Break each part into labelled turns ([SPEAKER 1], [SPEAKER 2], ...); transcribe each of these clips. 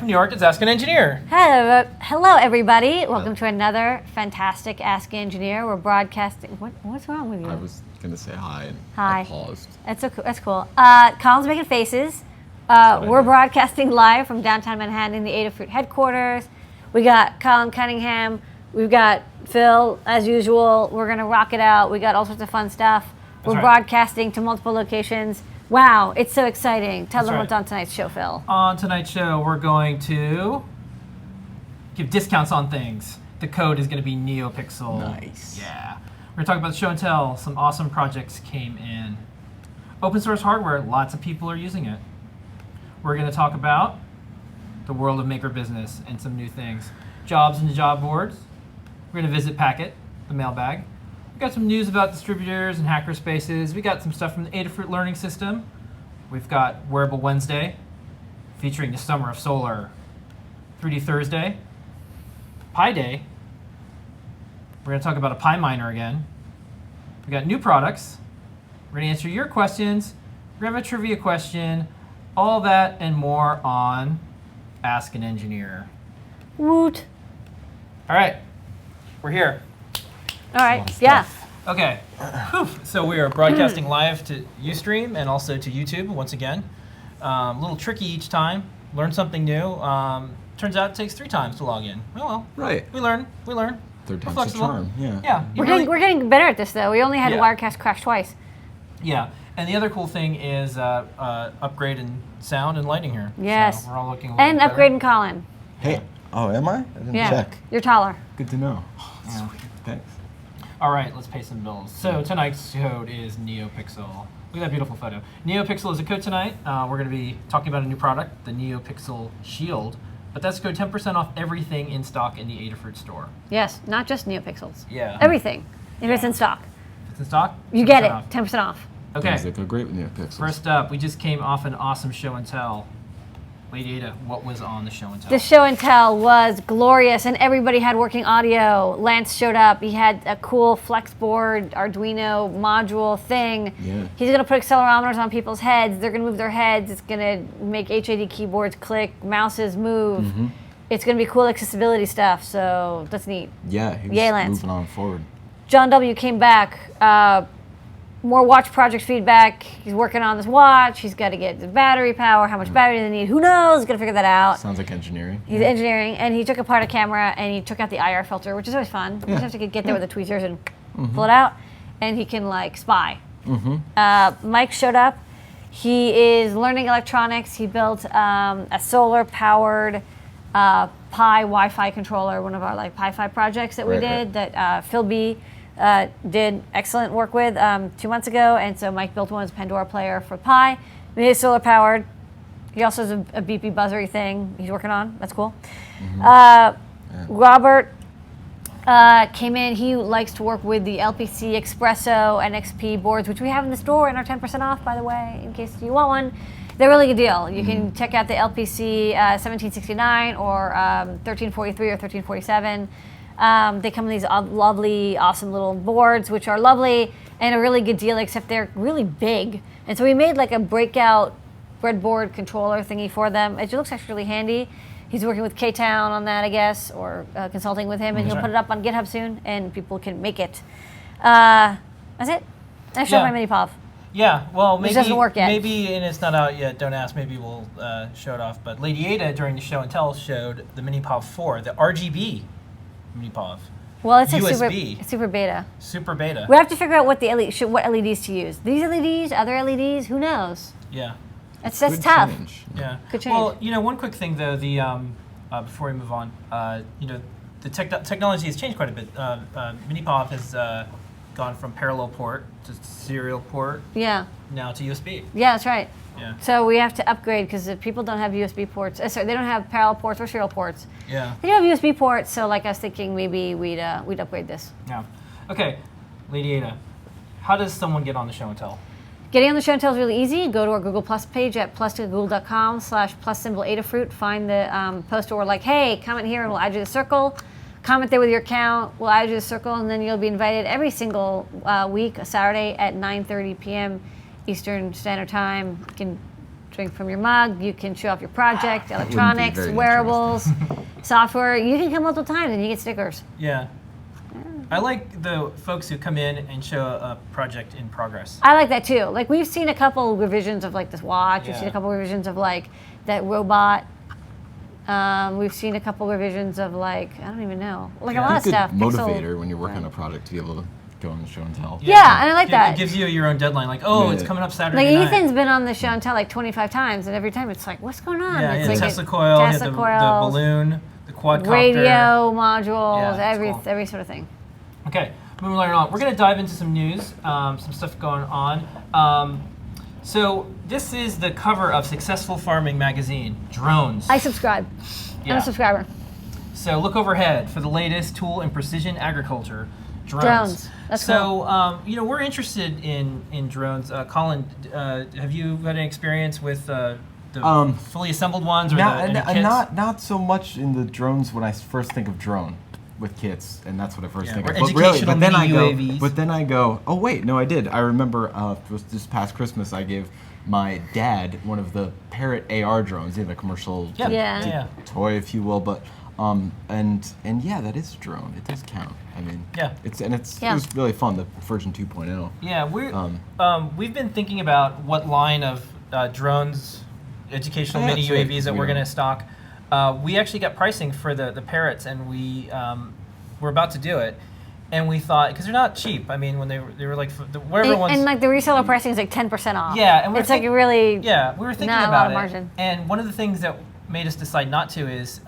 [SPEAKER 1] New York, it's Ask an Engineer.
[SPEAKER 2] Hello, everybody. Welcome to another fantastic Ask an Engineer. We're broadcasting. What's wrong with you?
[SPEAKER 3] I was going to say hi and
[SPEAKER 2] hi.
[SPEAKER 3] I paused.
[SPEAKER 2] That's cool. Colin's making faces. We're broadcasting live from downtown Manhattan in the Adafruit headquarters. We got Colin Cunningham. We've got Phil, as usual. We're going to rock it out. We got all sorts of fun stuff. We're broadcasting to multiple locations. Wow, it's so exciting. Tell them what's on tonight's show, Phil.
[SPEAKER 1] On tonight's show, we're going to give discounts on things. The code is going to be NeoPixel.
[SPEAKER 3] Nice.
[SPEAKER 1] Yeah. We're going to talk about the show and tell. Some awesome projects came in. Open source hardware, lots of people are using it. We're going to talk about the world of maker business and some new things. Jobs and job boards. We're going to visit Packet, the Mailbag. We got some news about distributors and hackerspaces. We got some stuff from the Adafruit learning system. We've got Wearable Wednesday, featuring the summer of solar. 3D Thursday, Pi Day. We're going to talk about a Pi miner again. We got new products. We're going to answer your questions. We're going to have a trivia question. All that and more on Ask an Engineer.
[SPEAKER 2] Woot.
[SPEAKER 1] All right, we're here.
[SPEAKER 2] All right, yeah.
[SPEAKER 1] Okay, so we are broadcasting live to Ustream and also to YouTube once again. A little tricky each time. Learn something new. Turns out it takes 3 times to log in. Oh well.
[SPEAKER 3] Right.
[SPEAKER 1] We learn.
[SPEAKER 3] Third time's the charm. Yeah.
[SPEAKER 1] Yeah.
[SPEAKER 2] We're getting better at this though. We only had Wirecast crash twice.
[SPEAKER 1] Yeah, and the other cool thing is upgrade in sound and lighting here.
[SPEAKER 2] Yes.
[SPEAKER 1] So we're all looking a
[SPEAKER 2] and
[SPEAKER 1] little
[SPEAKER 2] upgrade in Colin.
[SPEAKER 3] Hey. Oh, am I? I didn't check.
[SPEAKER 2] You're taller.
[SPEAKER 3] Good to know.
[SPEAKER 1] Yeah.
[SPEAKER 3] Sweet. Thanks.
[SPEAKER 1] All right, let's pay some bills. So tonight's code is NeoPixel. Look at that beautiful photo. NeoPixel is a code tonight. We're going to be talking about a new product, the NeoPixel Shield. But that's code 10% off everything in stock in the Adafruit store.
[SPEAKER 2] Yes, not just NeoPixels.
[SPEAKER 1] Yeah.
[SPEAKER 2] Everything. If it's in stock.
[SPEAKER 1] If it's in stock?
[SPEAKER 2] You get it.
[SPEAKER 1] Off.
[SPEAKER 2] 10% off.
[SPEAKER 1] Okay.
[SPEAKER 3] Things that go great with NeoPixels.
[SPEAKER 1] First up, we just came off an awesome show and tell. Lady Ada, what was on the show and tell?
[SPEAKER 2] The show and tell was glorious, and everybody had working audio. Lance showed up. He had a cool Flexboard Arduino module thing.
[SPEAKER 3] Yeah.
[SPEAKER 2] He's going to put accelerometers on people's heads. They're going to move their heads. It's going to make HID keyboards click, mouses move. Mm-hmm. It's going to be cool accessibility stuff, so that's neat.
[SPEAKER 3] Yeah, he was
[SPEAKER 2] Lance.
[SPEAKER 3] moving on forward.
[SPEAKER 2] John W. came back. More watch project feedback. He's working on this watch. He's got to get the battery power. How much battery does it need? Who knows? He's going to figure that out.
[SPEAKER 3] Sounds like engineering.
[SPEAKER 2] He's engineering, and he took apart a camera, and he took out the IR filter, which is always fun. You just have to get there with the tweezers and pull it out, and he can, like, spy. Mike showed up. He is learning electronics. He built a solar-powered Pi Wi-Fi controller, one of our, like, Pi-Fi projects that we did that Phil B. Did excellent work with 2 months ago, and so Mike built one as a Pandora player for Pi. It is solar powered. He also has a beepy buzzery thing he's working on. That's cool. Robert came in. He likes to work with the LPC Espresso and XP boards, which we have in the store and are 10% off, by the way, in case you want one. They're a really good deal. You can check out the LPC 1769 or 1343 or 1347. They come in these lovely, awesome little boards, which are lovely and a really good deal, except they're really big. And so we made like a breakout breadboard controller thingy for them. It looks actually really handy. He's working with K-Town on that, I guess, or consulting with him, and he'll put it up on GitHub soon, and people can make it. That's it. I showed my mini POV.
[SPEAKER 1] Yeah, well, maybe
[SPEAKER 2] it doesn't work yet.
[SPEAKER 1] Maybe, and it's not out yet. Don't ask. Maybe we'll show it off. But Lady Ada during the show and tell showed the mini POV 4, the RGB. Mini POV.
[SPEAKER 2] Well, it's
[SPEAKER 1] USB.
[SPEAKER 2] Super beta.
[SPEAKER 1] Super beta.
[SPEAKER 2] We have to figure out what what LEDs to use. These LEDs, other LEDs, who knows?
[SPEAKER 1] Yeah.
[SPEAKER 2] That's tough.
[SPEAKER 3] Change.
[SPEAKER 1] Yeah.
[SPEAKER 2] Could change.
[SPEAKER 1] Well, one quick thing though, the before we move on, the technology has changed quite a bit. Mini POV has gone from parallel port to serial port.
[SPEAKER 2] Yeah.
[SPEAKER 1] Now to USB.
[SPEAKER 2] Yeah, that's right.
[SPEAKER 1] Yeah.
[SPEAKER 2] So we have to upgrade because if people don't have USB ports, sorry, they don't have parallel ports or serial ports.
[SPEAKER 1] Yeah.
[SPEAKER 2] They don't have USB ports, so like I was thinking maybe we'd upgrade this.
[SPEAKER 1] Yeah. Okay, Lady Ada, how does someone get on the show and tell?
[SPEAKER 2] Getting on the show and tell is really easy. Go to our Google Plus page at plus.google.com/+Adafruit. Find the post where we're like, hey, comment here and we'll add you to the circle. Comment there with your account. We'll add you to the circle, and then you'll be invited every single week, a Saturday at 9:30 p.m. Eastern Standard Time. You can drink from your mug. You can show off your project,
[SPEAKER 3] wouldn't be
[SPEAKER 2] electronics,
[SPEAKER 3] very
[SPEAKER 2] wearables, software. You can come multiple times and you get stickers.
[SPEAKER 1] Yeah. I like the folks who come in and show a project in progress.
[SPEAKER 2] I like that too. Like we've seen a couple revisions of like this watch. We've
[SPEAKER 1] Yeah.
[SPEAKER 2] seen a couple revisions of like that robot. We've seen a couple revisions of like I don't even know, like a
[SPEAKER 1] Yeah.
[SPEAKER 2] lot of
[SPEAKER 3] Good
[SPEAKER 2] stuff.
[SPEAKER 3] motivator when you're working on a product to be able to go on the show and tell.
[SPEAKER 2] Yeah, and I like that.
[SPEAKER 1] It gives you your own deadline. Like, oh,
[SPEAKER 3] Yeah.
[SPEAKER 1] it's coming up Saturday
[SPEAKER 2] Like
[SPEAKER 1] night.
[SPEAKER 2] Ethan's been on the show and tell like 25 times, and every time it's like, what's going on?
[SPEAKER 1] Yeah,
[SPEAKER 2] it's
[SPEAKER 1] yeah,
[SPEAKER 2] like
[SPEAKER 1] Tesla coil, you had
[SPEAKER 2] Tesla
[SPEAKER 1] the
[SPEAKER 2] coils,
[SPEAKER 1] balloon, the quadcopter.
[SPEAKER 2] radio modules,
[SPEAKER 1] Yeah, it's cool.
[SPEAKER 2] every sort of thing.
[SPEAKER 1] Okay, moving right on. We're going to dive into some news, some stuff going on. So this is the cover of Successful Farming magazine, drones.
[SPEAKER 2] I subscribe. I'm
[SPEAKER 1] Yeah.
[SPEAKER 2] a subscriber.
[SPEAKER 1] So look overhead for the latest tool in precision agriculture, drones.
[SPEAKER 2] Drones. That's
[SPEAKER 1] so we're interested in drones. Colin, have you had any experience with the fully assembled ones or the kits?
[SPEAKER 3] Not so much in the drones when I first think of drone with kits, and that's what I first think
[SPEAKER 1] or
[SPEAKER 3] of. But really,
[SPEAKER 1] educational
[SPEAKER 3] but then I
[SPEAKER 1] mini
[SPEAKER 3] go,
[SPEAKER 1] UAVs.
[SPEAKER 3] but then I go, oh wait, no, I did. I remember it was this past Christmas I gave my dad one of the Parrot AR drones, the commercial
[SPEAKER 1] Yeah.
[SPEAKER 2] Yeah.
[SPEAKER 3] toy, if you will, but and yeah, that is a drone. It does count. I mean,
[SPEAKER 1] Yeah.
[SPEAKER 3] It
[SPEAKER 2] Yeah.
[SPEAKER 3] was really fun, the version 2.0.
[SPEAKER 1] Yeah, we've been thinking about what line of drones, educational
[SPEAKER 3] Oh, yeah,
[SPEAKER 1] mini
[SPEAKER 3] that's right,
[SPEAKER 1] UAVs that
[SPEAKER 3] we
[SPEAKER 1] we're
[SPEAKER 3] don't-
[SPEAKER 1] going to stock. We actually got pricing for the Parrots, and we're about to do it. And we thought, because they're not cheap. I mean, when they were like, wherever ones.
[SPEAKER 2] And like the reseller pricing is like 10% off.
[SPEAKER 1] Yeah, and we're
[SPEAKER 2] it's like
[SPEAKER 1] think-
[SPEAKER 2] really
[SPEAKER 1] Yeah, we were thinking
[SPEAKER 2] not a
[SPEAKER 1] about
[SPEAKER 2] lot of
[SPEAKER 1] it.
[SPEAKER 2] margin.
[SPEAKER 1] And one of the things that made us decide not to is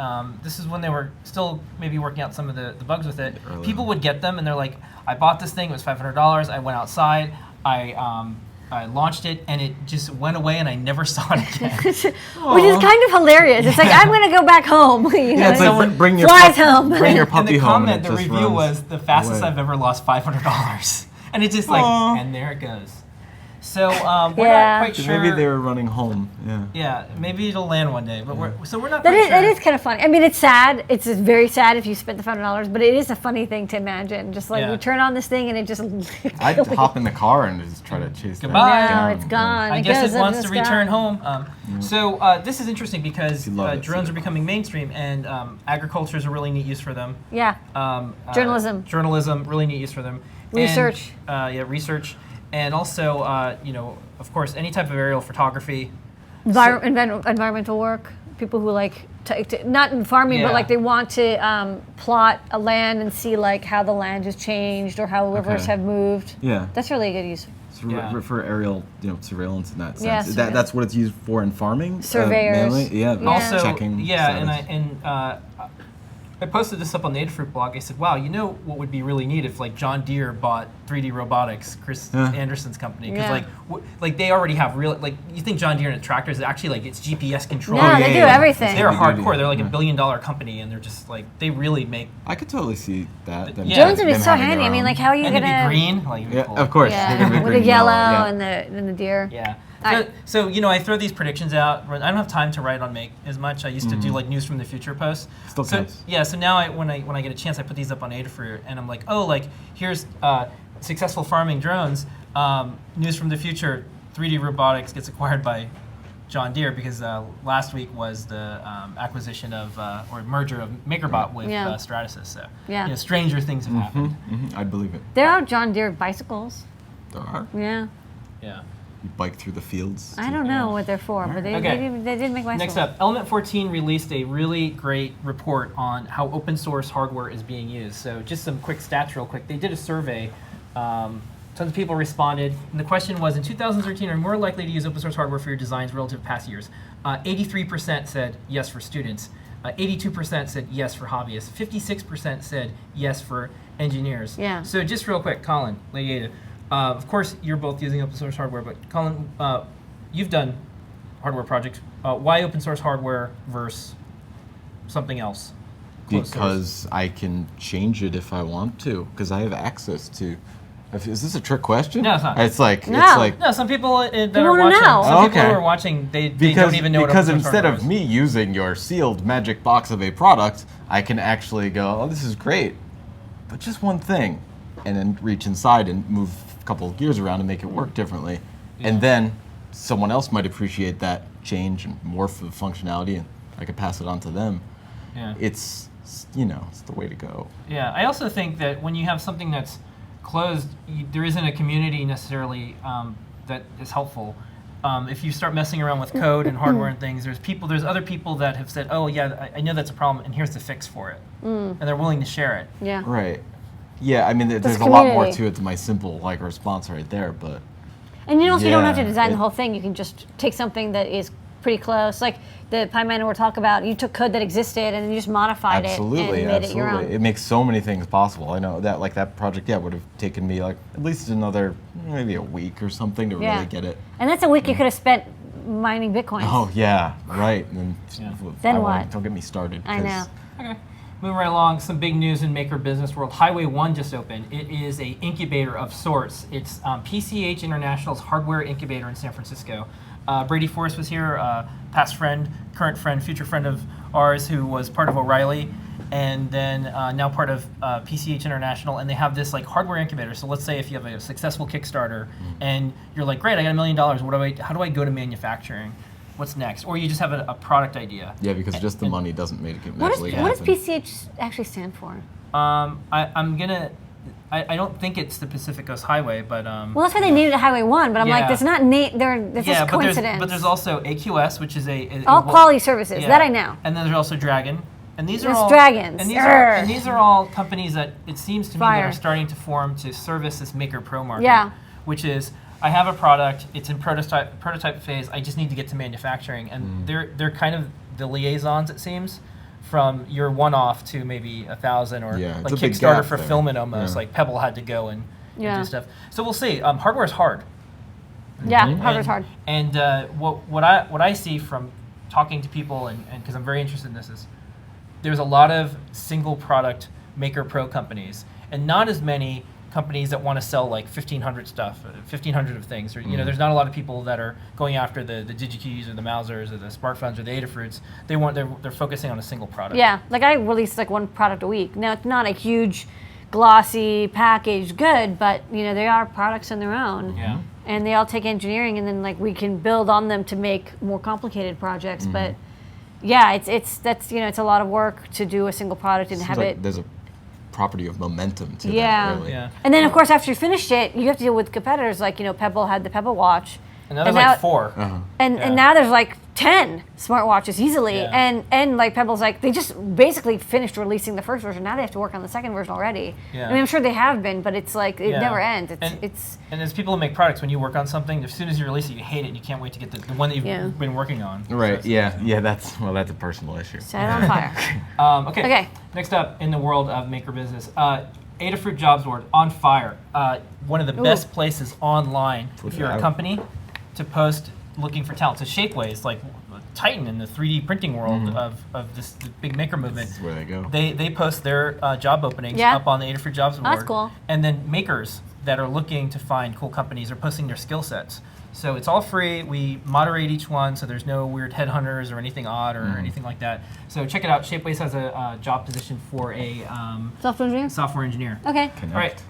[SPEAKER 1] this is when they were still maybe working out some of the bugs with it.
[SPEAKER 3] Early
[SPEAKER 1] People
[SPEAKER 3] on.
[SPEAKER 1] would get them and they're like, I bought this thing, it was $500. I went outside, I launched it, and it just went away, and I never saw it again.
[SPEAKER 2] which is kind of hilarious. It's like I'm gonna go back home. You know?
[SPEAKER 3] Yeah, it's like bring your
[SPEAKER 2] flies home.
[SPEAKER 3] bring your
[SPEAKER 1] And
[SPEAKER 3] puppy
[SPEAKER 1] the
[SPEAKER 3] home.
[SPEAKER 1] comment,
[SPEAKER 3] and it
[SPEAKER 1] the
[SPEAKER 3] just
[SPEAKER 1] review
[SPEAKER 3] runs
[SPEAKER 1] was the fastest
[SPEAKER 3] away.
[SPEAKER 1] I've ever lost $500, and it's just like,
[SPEAKER 3] Aw.
[SPEAKER 1] and there it goes. So we're
[SPEAKER 2] Yeah.
[SPEAKER 1] not quite
[SPEAKER 3] So
[SPEAKER 1] sure.
[SPEAKER 3] maybe they were running home. Yeah.
[SPEAKER 1] Yeah, maybe it'll land one day, but we're not
[SPEAKER 2] That
[SPEAKER 1] quite
[SPEAKER 2] is,
[SPEAKER 1] sure.
[SPEAKER 2] that is kind of funny. I mean, it's sad. It's just very sad if you spent the $500, but it is a funny thing to imagine. Just like
[SPEAKER 1] Yeah.
[SPEAKER 2] you turn on this thing and it just.
[SPEAKER 3] I'd hop in the car and just try to chase that
[SPEAKER 1] Goodbye.
[SPEAKER 2] No,
[SPEAKER 3] down.
[SPEAKER 2] it's gone.
[SPEAKER 1] I
[SPEAKER 2] It
[SPEAKER 1] guess
[SPEAKER 2] goes
[SPEAKER 1] it wants
[SPEAKER 2] into
[SPEAKER 1] to
[SPEAKER 2] the sky.
[SPEAKER 1] return home. So this is interesting because
[SPEAKER 3] You love it,
[SPEAKER 1] drones
[SPEAKER 3] so.
[SPEAKER 1] are becoming mainstream, and agriculture is a really neat use for them.
[SPEAKER 2] Yeah. Journalism.
[SPEAKER 1] Journalism, really neat use for them.
[SPEAKER 2] Research.
[SPEAKER 1] And, research, and also of course, any type of aerial photography.
[SPEAKER 2] Environmental work. People who like not in farming,
[SPEAKER 1] Yeah.
[SPEAKER 2] but like they want to plot a land and see like how the land has changed or how rivers
[SPEAKER 3] Okay.
[SPEAKER 2] have moved.
[SPEAKER 3] Yeah.
[SPEAKER 2] That's really a good use.
[SPEAKER 3] So
[SPEAKER 1] Yeah.
[SPEAKER 3] for aerial, surveillance in that sense.
[SPEAKER 2] Yeah,
[SPEAKER 3] That's what it's used for in farming.
[SPEAKER 2] Surveyors.
[SPEAKER 3] Mainly? Yeah.
[SPEAKER 2] Yeah.
[SPEAKER 1] Also,
[SPEAKER 3] checking.
[SPEAKER 1] yeah,
[SPEAKER 3] status.
[SPEAKER 1] I posted this up on the Adafruit blog. I said, "Wow, you know what would be really neat if like John Deere bought 3D Robotics, Chris
[SPEAKER 3] Yeah.
[SPEAKER 1] Anderson's company, because
[SPEAKER 2] Yeah.
[SPEAKER 1] like they already have real like you think John Deere and tractors is actually like it's GPS controlled.
[SPEAKER 2] No,
[SPEAKER 3] yeah,
[SPEAKER 2] they do
[SPEAKER 3] yeah.
[SPEAKER 2] everything.
[SPEAKER 1] They're
[SPEAKER 3] They do,
[SPEAKER 1] hardcore.
[SPEAKER 3] yeah.
[SPEAKER 1] They're like
[SPEAKER 3] Yeah.
[SPEAKER 1] $1 billion company, and they're just like they really make.
[SPEAKER 3] I could totally see that. them-
[SPEAKER 1] Yeah.
[SPEAKER 2] Drones would be
[SPEAKER 3] them
[SPEAKER 2] so
[SPEAKER 3] having their
[SPEAKER 2] handy. I mean,
[SPEAKER 3] own-
[SPEAKER 2] like how are you
[SPEAKER 1] And it'd
[SPEAKER 2] gonna?
[SPEAKER 1] be green, like it'd be
[SPEAKER 3] Yeah,
[SPEAKER 1] cool.
[SPEAKER 3] of course. They're gonna
[SPEAKER 2] Yeah,
[SPEAKER 3] be
[SPEAKER 2] with the
[SPEAKER 3] green,
[SPEAKER 2] yellow
[SPEAKER 3] yeah.
[SPEAKER 2] and the deer.
[SPEAKER 1] Yeah.
[SPEAKER 2] Alright.
[SPEAKER 1] So I throw these predictions out. I don't have time to write on Make as much. I used to do like news from the future posts.
[SPEAKER 3] Still
[SPEAKER 1] so
[SPEAKER 3] counts.
[SPEAKER 1] yeah. So now when I get a chance, I put these up on Adafruit, and I'm like, oh, like here's successful farming drones. News from the future. 3D Robotics gets acquired by John Deere because last week was the acquisition of or merger of MakerBot with
[SPEAKER 2] Yeah.
[SPEAKER 1] Stratasys. So
[SPEAKER 2] Yeah.
[SPEAKER 1] stranger things have happened.
[SPEAKER 3] I'd believe it.
[SPEAKER 2] There are John Deere bicycles.
[SPEAKER 3] There are.
[SPEAKER 2] Yeah.
[SPEAKER 1] Yeah.
[SPEAKER 3] You bike through the fields.
[SPEAKER 2] I don't know what they're for, but they
[SPEAKER 1] Okay.
[SPEAKER 2] they did make bicycles.
[SPEAKER 1] Next up, Element 14 released a really great report on how open source hardware is being used. So just some quick stats real quick. They did a survey. Tons of people responded. And the question was, in 2013, are you more likely to use open source hardware for your designs relative to past years? 83% said yes for students. 82% said yes for hobbyists. 56% said yes for engineers.
[SPEAKER 2] Yeah.
[SPEAKER 1] So just real quick, Colin, Lady Ada, of course, you're both using open source hardware, but Colin, you've done hardware projects. Why open source hardware versus something else? Closed source?
[SPEAKER 3] Because I can change it if I want to. Because I have access to. Is this a trick question?
[SPEAKER 1] No, it's not.
[SPEAKER 3] It's like
[SPEAKER 2] No.
[SPEAKER 1] No, some people that are
[SPEAKER 2] wanna
[SPEAKER 1] watching,
[SPEAKER 2] know.
[SPEAKER 1] some people
[SPEAKER 3] Okay.
[SPEAKER 1] who are watching, they
[SPEAKER 3] because
[SPEAKER 1] don't even know
[SPEAKER 3] because
[SPEAKER 1] what open source
[SPEAKER 3] instead
[SPEAKER 1] hardware
[SPEAKER 3] of
[SPEAKER 1] is.
[SPEAKER 3] me using your sealed magic box of a product, I can actually go, oh, this is great, but just one thing, and then reach inside and move a couple of gears around and make it work differently, and then someone else might appreciate that change and more for the functionality, and I could pass it on to them.
[SPEAKER 1] Yeah.
[SPEAKER 3] It's it's the way to go.
[SPEAKER 1] Yeah, I also think that when you have something that's closed, there isn't a community necessarily that is helpful. If you start messing around with code and hardware and things, there's other people that have said, oh yeah, I know that's a problem, and here's the fix for it, and they're willing to share it.
[SPEAKER 2] Yeah.
[SPEAKER 3] Right. Yeah, I mean, there's a
[SPEAKER 2] community.
[SPEAKER 3] lot more to it than my simple response right there, but.
[SPEAKER 2] And you also don't have to
[SPEAKER 3] Yeah,
[SPEAKER 2] design the whole thing. You can just take something that is pretty close, like the Pi Miner we're talking about. You took code that existed and then you just modified it and made it your own.
[SPEAKER 3] It makes so many things possible. I know that that project, would have taken me at least another maybe a week or something to really get it.
[SPEAKER 2] And that's a week you could have spent mining bitcoins.
[SPEAKER 3] Oh yeah, right. And
[SPEAKER 2] Then what?
[SPEAKER 3] Don't get me started.
[SPEAKER 2] I know.
[SPEAKER 1] Okay. Moving right along, some big news in maker business world. Highway 1 just opened. It is a incubator of sorts. It's PCH International's hardware incubator in San Francisco. Brady Forrest was here, past friend, current friend, future friend of ours who was part of O'Reilly, and then now part of PCH International, and they have this hardware incubator. So let's say if you have a successful Kickstarter and you're like, great, I got $1 million. How do I go to manufacturing? What's next? Or you just have a product idea.
[SPEAKER 3] Yeah, because just the money doesn't make it
[SPEAKER 2] What
[SPEAKER 3] actually happen.
[SPEAKER 2] does PCH actually stand for?
[SPEAKER 1] I don't think it's the Pacific Coast Highway, but
[SPEAKER 2] Well, that's why they named it Highway 1, but I'm like, that's not that's just coincidence.
[SPEAKER 1] But there's also AQS, which is
[SPEAKER 2] all quality services.
[SPEAKER 1] Yeah.
[SPEAKER 2] That I know.
[SPEAKER 1] And then there's also Dragon. And these are
[SPEAKER 2] There's
[SPEAKER 1] all
[SPEAKER 2] dragons.
[SPEAKER 1] And these are all companies that it seems to me that
[SPEAKER 2] Fire.
[SPEAKER 1] are starting to form to service this Maker Pro market.
[SPEAKER 2] Yeah.
[SPEAKER 1] Which is, I have a product, it's in prototype phase, I just need to get to manufacturing. And they're kind of the liaisons, it seems, from your one-off to maybe 1,000 or
[SPEAKER 3] Yeah, it's
[SPEAKER 1] like
[SPEAKER 3] a big
[SPEAKER 1] Kickstarter
[SPEAKER 3] gap there.
[SPEAKER 1] fulfillment almost.
[SPEAKER 3] Yeah.
[SPEAKER 1] Like Pebble had to go and
[SPEAKER 2] Yeah.
[SPEAKER 1] do stuff. So we'll see. Hardware is hard.
[SPEAKER 2] Yeah, hardware's hard.
[SPEAKER 1] And what I see from talking to people and because I'm very interested in this is there's a lot of single product Maker Pro companies and not as many companies that want to sell like 1,500 stuff, 1,500 of things. Or, there's not a lot of people that are going after the DigiKeys or the Mousers or the SparkPhones or the Adafruits. They're focusing on a single product.
[SPEAKER 2] Yeah, like I release like one product a week. Now it's not a huge, glossy packaged good, but they are products on their own.
[SPEAKER 1] Yeah.
[SPEAKER 2] And they all take engineering, and then we can build on them to make more complicated projects. But yeah, it's a lot of work to do a single product and
[SPEAKER 3] Seems
[SPEAKER 2] have
[SPEAKER 3] like
[SPEAKER 2] it.
[SPEAKER 3] There's a property of momentum to
[SPEAKER 2] Yeah.
[SPEAKER 3] that, really.
[SPEAKER 1] Yeah.
[SPEAKER 2] And then of course after you finished it, you have to deal with competitors. Like Pebble had the Pebble Watch.
[SPEAKER 1] And now there's like 4.
[SPEAKER 2] And
[SPEAKER 1] Yeah.
[SPEAKER 2] and now there's like 10 smartwatches easily,
[SPEAKER 1] Yeah.
[SPEAKER 2] and like Pebble's like they just basically finished releasing the first version. Now they have to work on the second version already.
[SPEAKER 1] Yeah.
[SPEAKER 2] I mean, I'm sure they have been, but it's like it
[SPEAKER 1] Yeah.
[SPEAKER 2] never ends.
[SPEAKER 1] And
[SPEAKER 2] It's
[SPEAKER 1] as people who make products, when you work on something, as soon as you release it, you hate it and you can't wait to get the one that you've
[SPEAKER 2] Yeah.
[SPEAKER 1] been working on.
[SPEAKER 3] Right. Yeah. That's a personal issue.
[SPEAKER 2] set it on fire.
[SPEAKER 1] Okay. Next up in the world of maker business, Adafruit Jobs Board on fire. One of the best places online if you're a company to post looking for talent. So Shapeways, like Titan in the 3D printing world of this the big maker movement.
[SPEAKER 3] This is where they go.
[SPEAKER 1] They post their job openings
[SPEAKER 2] Yeah.
[SPEAKER 1] up on the Adafruit Jobs Board.
[SPEAKER 2] That's cool.
[SPEAKER 1] And then makers that are looking to find cool companies are posting their skill sets. So it's all free. We moderate each one, so there's no weird headhunters or anything odd or anything like that. So check it out. Shapeways has a job position for a
[SPEAKER 2] Software engineer.
[SPEAKER 1] software engineer.
[SPEAKER 2] Okay.
[SPEAKER 3] Kinect.
[SPEAKER 1] All right.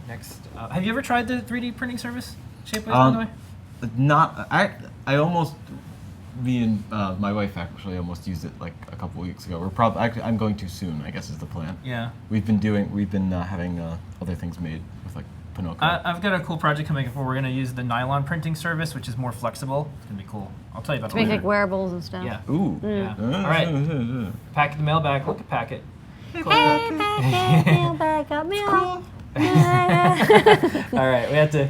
[SPEAKER 1] Next, have you ever tried the 3D printing service, Shapeways, by the way?
[SPEAKER 3] Not. I almost. Me and my wife actually almost used it like a couple weeks ago. I'm going to soon, I guess is the plan.
[SPEAKER 1] Yeah.
[SPEAKER 3] We've been having other things made with like Pinocchio.
[SPEAKER 1] I've got a cool project coming up where we're going to use the nylon printing service, which is more flexible. It's going to be cool. I'll tell you about
[SPEAKER 2] To
[SPEAKER 1] it
[SPEAKER 2] make
[SPEAKER 1] later.
[SPEAKER 2] like wearables and stuff.
[SPEAKER 1] Yeah.
[SPEAKER 3] Ooh.
[SPEAKER 1] Yeah. All right. Packet the mailbag. Look at Packet.
[SPEAKER 2] Hey, mailbag, got mail.
[SPEAKER 1] All right. We have to.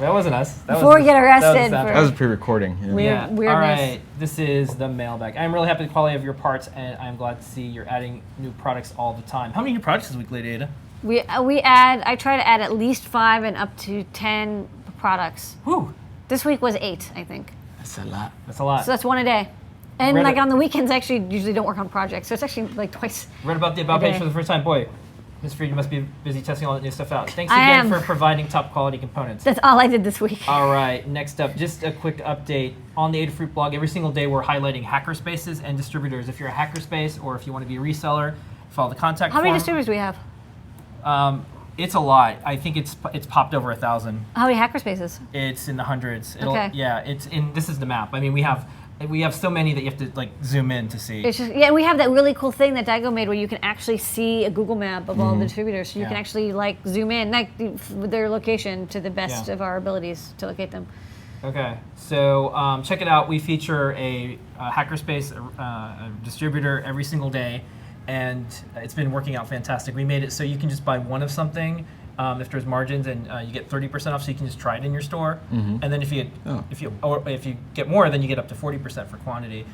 [SPEAKER 1] That wasn't us. That
[SPEAKER 2] Before we get arrested
[SPEAKER 1] that was
[SPEAKER 3] That was a pre-recording. Yeah.
[SPEAKER 2] Weird.
[SPEAKER 1] Yeah.
[SPEAKER 2] weirdness.
[SPEAKER 1] All right. This is the mailbag. I'm really happy with the quality of your parts, and I'm glad to see you're adding new products all the time. How many new products this week, Lady Ada?
[SPEAKER 2] I try to add at least 5 and up to 10 products.
[SPEAKER 1] Whew.
[SPEAKER 2] This week was 8, I think.
[SPEAKER 3] That's a lot.
[SPEAKER 1] That's a lot.
[SPEAKER 2] So that's 1 a day. And
[SPEAKER 1] Read
[SPEAKER 2] like
[SPEAKER 1] it.
[SPEAKER 2] on the weekends, I actually usually don't work on projects. So it's actually like twice.
[SPEAKER 1] Read about the About
[SPEAKER 2] Okay.
[SPEAKER 1] page for the first time. Boy, Ms. Fried, you must be busy testing all that new stuff out. Thanks
[SPEAKER 2] I
[SPEAKER 1] again
[SPEAKER 2] am.
[SPEAKER 1] for providing top quality components.
[SPEAKER 2] That's all I did this week.
[SPEAKER 1] All right, next up, just a quick update. On the Adafruit blog, every single day we're highlighting hackerspaces and distributors. If you're a hackerspace or if you want to be a reseller, follow the contact
[SPEAKER 2] How
[SPEAKER 1] form.
[SPEAKER 2] many distributors do we have?
[SPEAKER 1] It's a lot. I think it's popped over 1,000.
[SPEAKER 2] How many hackerspaces?
[SPEAKER 1] It's in the hundreds.
[SPEAKER 2] Okay.
[SPEAKER 1] Yeah, it's in. This is the map. I mean, we have so many that you have to like zoom in to see.
[SPEAKER 2] It's just, yeah, we have that really cool thing that Daigo made where you can actually see a Google map of all the distributors. So you can actually like zoom in like their location to the best of our abilities to locate them.
[SPEAKER 1] Okay, so check it out. We feature a hackerspace a distributor every single day, and it's been working out fantastic. We made it so you can just buy one of something if there's margins, and you get 30% off, so you can just try it in your store. And then if you get more, then you get up to 40% for quantity.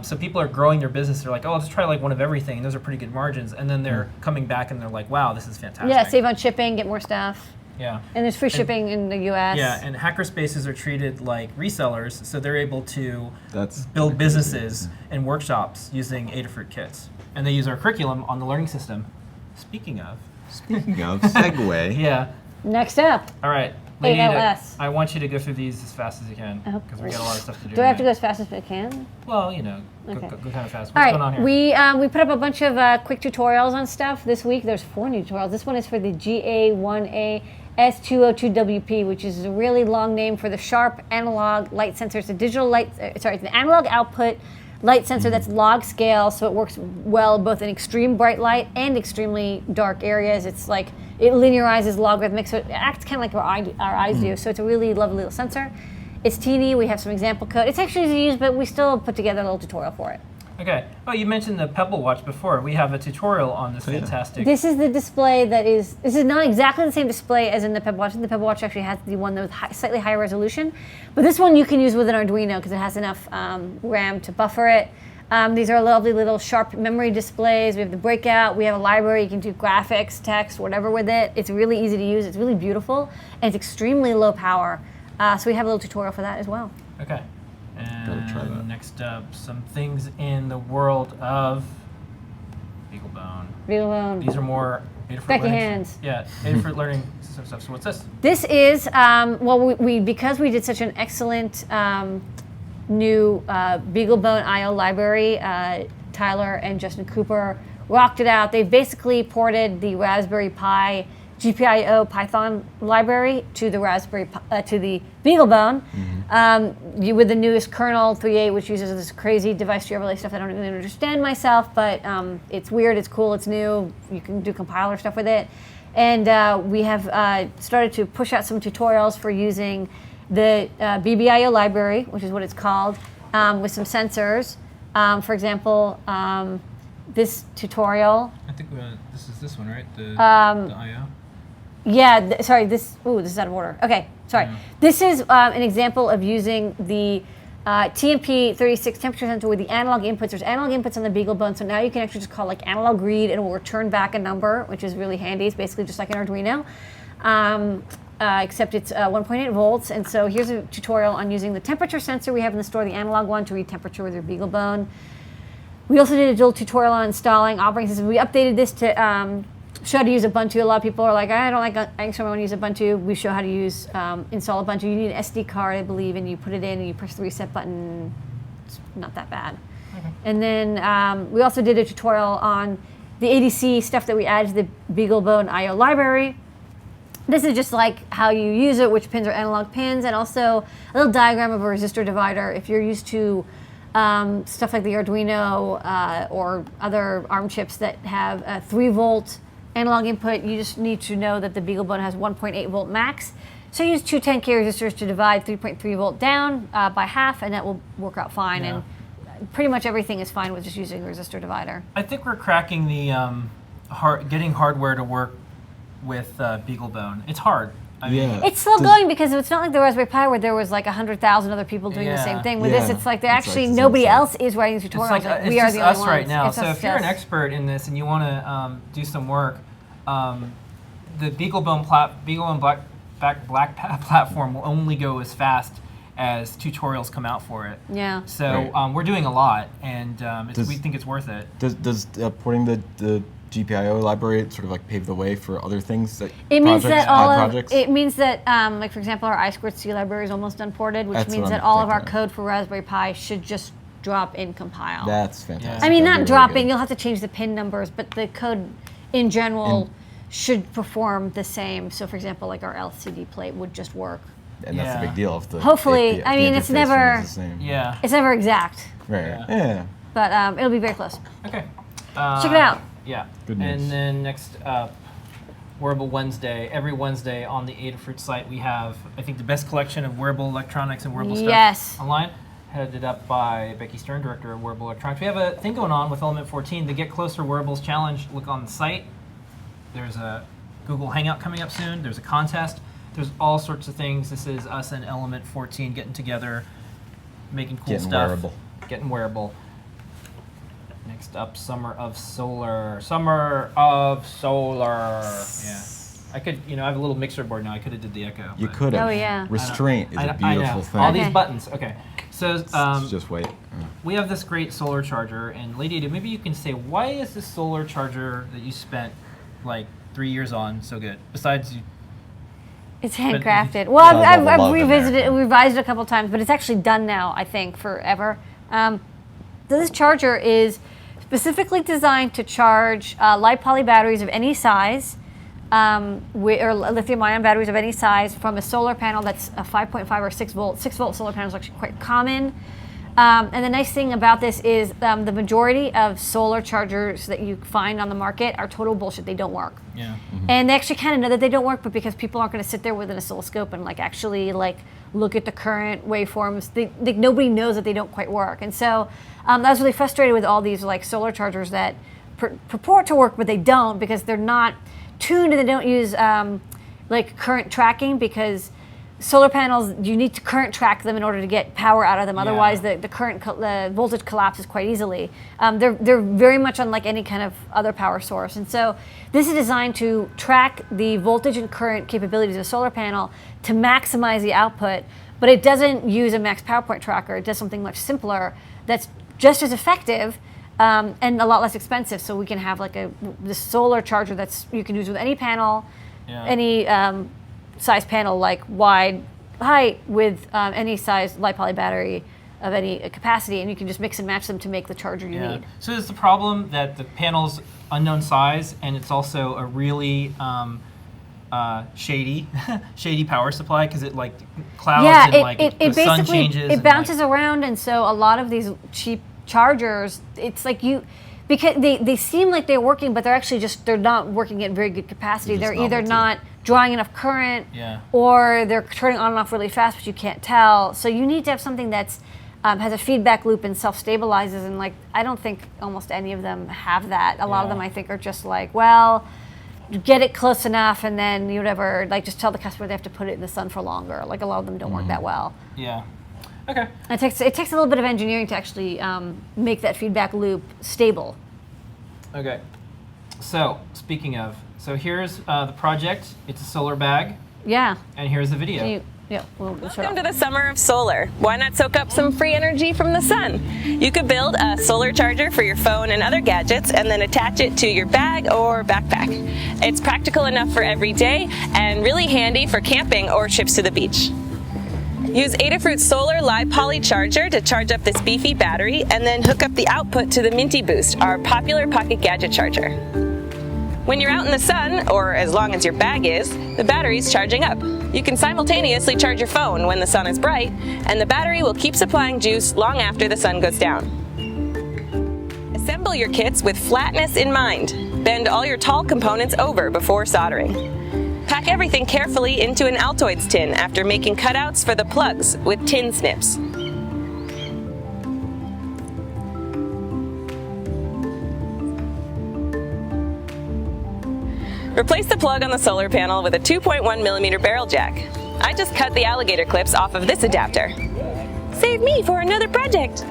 [SPEAKER 1] So people are growing their business. They're like, oh, I'll just try like one of everything. And those are pretty good margins. And then they're coming back and they're like, wow, this is fantastic.
[SPEAKER 2] Yeah, save on shipping, get more stuff.
[SPEAKER 1] Yeah.
[SPEAKER 2] And there's free shipping in the U.S.
[SPEAKER 1] Yeah, and hackerspaces are treated like resellers, so they're able to
[SPEAKER 3] That's
[SPEAKER 1] build businesses and workshops using Adafruit kits. And they use our curriculum on the learning system. Speaking of.
[SPEAKER 3] segue.
[SPEAKER 1] Yeah.
[SPEAKER 2] Next up.
[SPEAKER 1] All right. Lady,
[SPEAKER 2] ALS.
[SPEAKER 1] I want you to go through these as fast as you can, because we got a lot of stuff to do.
[SPEAKER 2] Do I have to go
[SPEAKER 1] tonight.
[SPEAKER 2] as fast as I can?
[SPEAKER 1] Well,
[SPEAKER 2] Okay.
[SPEAKER 1] go kind of fast.
[SPEAKER 2] All
[SPEAKER 1] What's
[SPEAKER 2] right,
[SPEAKER 1] going on here?
[SPEAKER 2] we put up a bunch of quick tutorials on stuff this week. There's 4 new tutorials. This one is for the GA1A S202WP, which is a really long name for the sharp analog light sensor. It's a digital light, it's an analog output light sensor that's log scale, so it works well both in extreme bright light and extremely dark areas. It's like it linearizes logarithmic, so it acts kind of like our eyes do. So it's a really lovely little sensor. It's teeny. We have some example code. It's actually easy to use, but we still put together a little tutorial for it.
[SPEAKER 1] Okay. Oh, you mentioned the Pebble Watch before. We have a tutorial on this fantastic.
[SPEAKER 2] This is the display this is not exactly the same display as in the Pebble Watch. The Pebble Watch actually has the one with slightly higher resolution. But this one you can use with an Arduino because it has enough RAM to buffer it. These are lovely little sharp memory displays. We have the breakout. We have a library. You can do graphics, text, whatever with it. It's really easy to use. It's really beautiful. And it's extremely low power. So we have a little tutorial for that as well.
[SPEAKER 1] Okay.
[SPEAKER 3] Gotta try that.
[SPEAKER 1] And next up, some things in the world of BeagleBone.
[SPEAKER 2] BeagleBone.
[SPEAKER 1] These are more Adafruit
[SPEAKER 2] Becky
[SPEAKER 1] learning.
[SPEAKER 2] hands.
[SPEAKER 1] Yeah, Adafruit learning system stuff. So what's this?
[SPEAKER 2] This is, because we did such an excellent new BeagleBone IO library, Tyler and Justin Cooper rocked it out. They basically ported the Raspberry Pi GPIO Python library to the to the BeagleBone with the newest kernel 3.8, which uses this crazy device tree overlay stuff I don't really understand myself, but it's weird, it's cool, it's new. You can do compiler stuff with it. And we have started to push out some tutorials for using the BBIO library, which is what it's called, with some sensors. For example, this tutorial.
[SPEAKER 1] I think this is this one, right? The IO.
[SPEAKER 2] Yeah, sorry, this is out of order. Okay, sorry.
[SPEAKER 1] Yeah.
[SPEAKER 2] This is an example of using the TMP36 temperature sensor with the analog inputs. There's analog inputs on the BeagleBone, so now you can actually just call like analog read and it will return back a number, which is really handy. It's basically just like an Arduino, except it's 1.8 volts. And so here's a tutorial on using the temperature sensor we have in the store, the analog one, to read temperature with your BeagleBone. We also did a little tutorial on installing operating systems. We updated this to show how to use Ubuntu. A lot of people are like, I don't like Xamarin, I want to use Ubuntu. We show how to use install Ubuntu. You need an SD card, I believe, and you put it in and you press the reset button. It's not that bad. Okay. And then we also did a tutorial on the ADC stuff that we added to the BeagleBone IO library. This is just like how you use it, which pins are analog pins, and also a little diagram of a resistor divider. If you're used to stuff like the Arduino or other ARM chips that have a 3-volt analog input, you just need to know that the BeagleBone has 1.8 volt max. So use two 10K resistors to divide 3.3 volt down by half, and that will work out fine.
[SPEAKER 1] Yeah.
[SPEAKER 2] And pretty much everything is fine with just using a resistor divider.
[SPEAKER 1] I think we're cracking the getting hardware to work with BeagleBone. It's hard. I mean,
[SPEAKER 2] it's still going because it's not like the Raspberry Pi where there was like 100,000 other people doing the same thing. With this, it's like nobody else is writing tutorials.
[SPEAKER 1] It's
[SPEAKER 2] we are
[SPEAKER 1] just
[SPEAKER 2] the only
[SPEAKER 1] us
[SPEAKER 2] ones
[SPEAKER 1] right now.
[SPEAKER 2] It's
[SPEAKER 1] so if you're an expert in this and you want to do some work, the BeagleBone Black platform will only go as fast as tutorials come out for it.
[SPEAKER 2] Yeah.
[SPEAKER 1] So we're doing a lot, and we think it's worth it.
[SPEAKER 3] Does porting the GPIO library sort of like pave the way for other things that
[SPEAKER 2] it means that
[SPEAKER 3] projects?
[SPEAKER 2] like for example, our I2C library is almost done ported, which
[SPEAKER 3] That's
[SPEAKER 2] means
[SPEAKER 3] what
[SPEAKER 2] that
[SPEAKER 3] I'm
[SPEAKER 2] all of our
[SPEAKER 3] thinking
[SPEAKER 2] code for Raspberry Pi should just drop in compile.
[SPEAKER 3] That's fantastic.
[SPEAKER 2] I mean,
[SPEAKER 3] That'd
[SPEAKER 2] not
[SPEAKER 3] be
[SPEAKER 2] drop
[SPEAKER 3] really
[SPEAKER 2] in. You'll have to change the pin numbers, but the code in general should perform the same. So, for example, like our LCD plate would just work.
[SPEAKER 3] And that's the
[SPEAKER 1] Yeah.
[SPEAKER 3] big deal. If the,
[SPEAKER 2] Hopefully,
[SPEAKER 3] if the,
[SPEAKER 2] I
[SPEAKER 3] if the
[SPEAKER 2] mean, it's
[SPEAKER 3] interface
[SPEAKER 2] never-
[SPEAKER 3] remains the same.
[SPEAKER 1] Yeah.
[SPEAKER 2] It's never exact,
[SPEAKER 3] Right.
[SPEAKER 1] Yeah.
[SPEAKER 3] Yeah.
[SPEAKER 2] but it'll be very close.
[SPEAKER 1] Okay.
[SPEAKER 2] Check it out.
[SPEAKER 1] Yeah.
[SPEAKER 3] Good news.
[SPEAKER 1] And then next up, Wearable Wednesday. Every Wednesday on the Adafruit site, we have, I think, the best collection of wearable electronics and wearable
[SPEAKER 2] Yes.
[SPEAKER 1] stuff online. Headed up by Becky Stern, Director of Wearable Electronics. We have a thing going on with Element 14, the Get Closer Wearables Challenge. Look on the site. There's a Google Hangout coming up soon. There's a contest. There's all sorts of things. This is us and Element 14 getting together, making cool
[SPEAKER 3] Getting
[SPEAKER 1] stuff.
[SPEAKER 3] wearable.
[SPEAKER 1] Getting wearable. Next up, Summer of Solar. Summer of Solar. Yeah. I could, I have a little mixer board now. I could have did the echo.
[SPEAKER 3] You
[SPEAKER 1] but-
[SPEAKER 3] could have.
[SPEAKER 2] Oh, yeah.
[SPEAKER 3] Restraint is
[SPEAKER 1] I
[SPEAKER 3] a
[SPEAKER 1] know- I
[SPEAKER 3] beautiful
[SPEAKER 1] know.
[SPEAKER 3] thing.
[SPEAKER 1] All
[SPEAKER 2] Okay.
[SPEAKER 1] these buttons. Okay. So
[SPEAKER 3] Just wait.
[SPEAKER 1] we have this great solar charger, and Lady Ada, maybe you can say, why is this solar charger that you spent like 3 years on so good? Besides,
[SPEAKER 2] It's
[SPEAKER 1] But-
[SPEAKER 2] handcrafted. Well,
[SPEAKER 3] Sounds like
[SPEAKER 2] I've
[SPEAKER 3] a love in
[SPEAKER 2] revisited,
[SPEAKER 3] there.
[SPEAKER 2] revised it a couple times, but it's actually done now, I think, forever. This charger is specifically designed to charge light-poly batteries of any size, or lithium-ion batteries of any size from a solar panel that's a 5.5 or 6 volt. 6 volt solar panel is actually quite common. And the nice thing about this is the majority of solar chargers that you find on the market are total bullshit. They don't work.
[SPEAKER 1] yeah.
[SPEAKER 2] And they actually kind of know that they don't work, but because people aren't going to sit there with an oscilloscope and actually look at the current waveforms, nobody knows that they don't quite work. And so I was really frustrated with all these solar chargers that purport to work, but they don't because they're not tuned and they don't use current tracking because solar panels, you need to current track them in order to get power out of them. Otherwise, the voltage collapses quite easily. They're very much unlike any kind of other power source. And so this is designed to track the voltage and current capabilities of a solar panel to maximize the output, but it doesn't use a max power point tracker. It does something much simpler that's just as effective and a lot less expensive. So we can have the solar charger that's you can use with any panel,
[SPEAKER 1] Yeah.
[SPEAKER 2] any size panel, wide height with any size light poly battery of any capacity, and you can just mix and match them to make the charger you need.
[SPEAKER 1] So it's the problem that the panel's unknown size, and it's also a really shady power supply because it clouds and
[SPEAKER 2] it
[SPEAKER 1] the sun
[SPEAKER 2] basically
[SPEAKER 1] changes.
[SPEAKER 2] it bounces around, and so a lot of these cheap chargers, it's because they seem like they're working, but they're actually they're not working at very good capacity.
[SPEAKER 3] They're
[SPEAKER 2] They're
[SPEAKER 3] just
[SPEAKER 2] either
[SPEAKER 3] novelty.
[SPEAKER 2] not drawing enough current,
[SPEAKER 1] Yeah.
[SPEAKER 2] or they're turning on and off really fast, but you can't tell. So you need to have something that's has a feedback loop and self-stabilizes, and I don't think almost any of them have that. A lot of
[SPEAKER 1] Yeah.
[SPEAKER 2] them I think are just well, get it close enough, and then whatever, just tell the customer they have to put it in the sun for longer. A lot of them don't work that well.
[SPEAKER 1] Yeah. Okay.
[SPEAKER 2] It takes a little bit of engineering to actually make that feedback loop stable.
[SPEAKER 1] Okay. So speaking of, here's the project. It's a solar bag,
[SPEAKER 2] Yeah.
[SPEAKER 1] and here's the video.
[SPEAKER 2] We'll show
[SPEAKER 4] Welcome
[SPEAKER 2] it.
[SPEAKER 4] to the summer of solar. Why not soak up some free energy from the sun? You could build a solar charger for your phone and other gadgets and then attach it to your bag or backpack. It's practical enough for every day and really handy for camping or trips to the beach. Use Adafruit's solar live poly charger to charge up this beefy battery and then hook up the output to the Minty Boost, our popular pocket gadget charger. When you're out in the sun, or as long as your bag is, the battery's charging up. You can simultaneously charge your phone when the sun is bright, and the battery will keep supplying juice long after the sun goes down. Assemble your kits with flatness in mind. Bend all your tall components over before soldering. Pack everything carefully into an Altoids tin after making cutouts for the plugs with tin snips. Replace the plug on the solar panel with a 2.1mm barrel jack. I just cut the alligator clips off of this adapter. Save me for another project!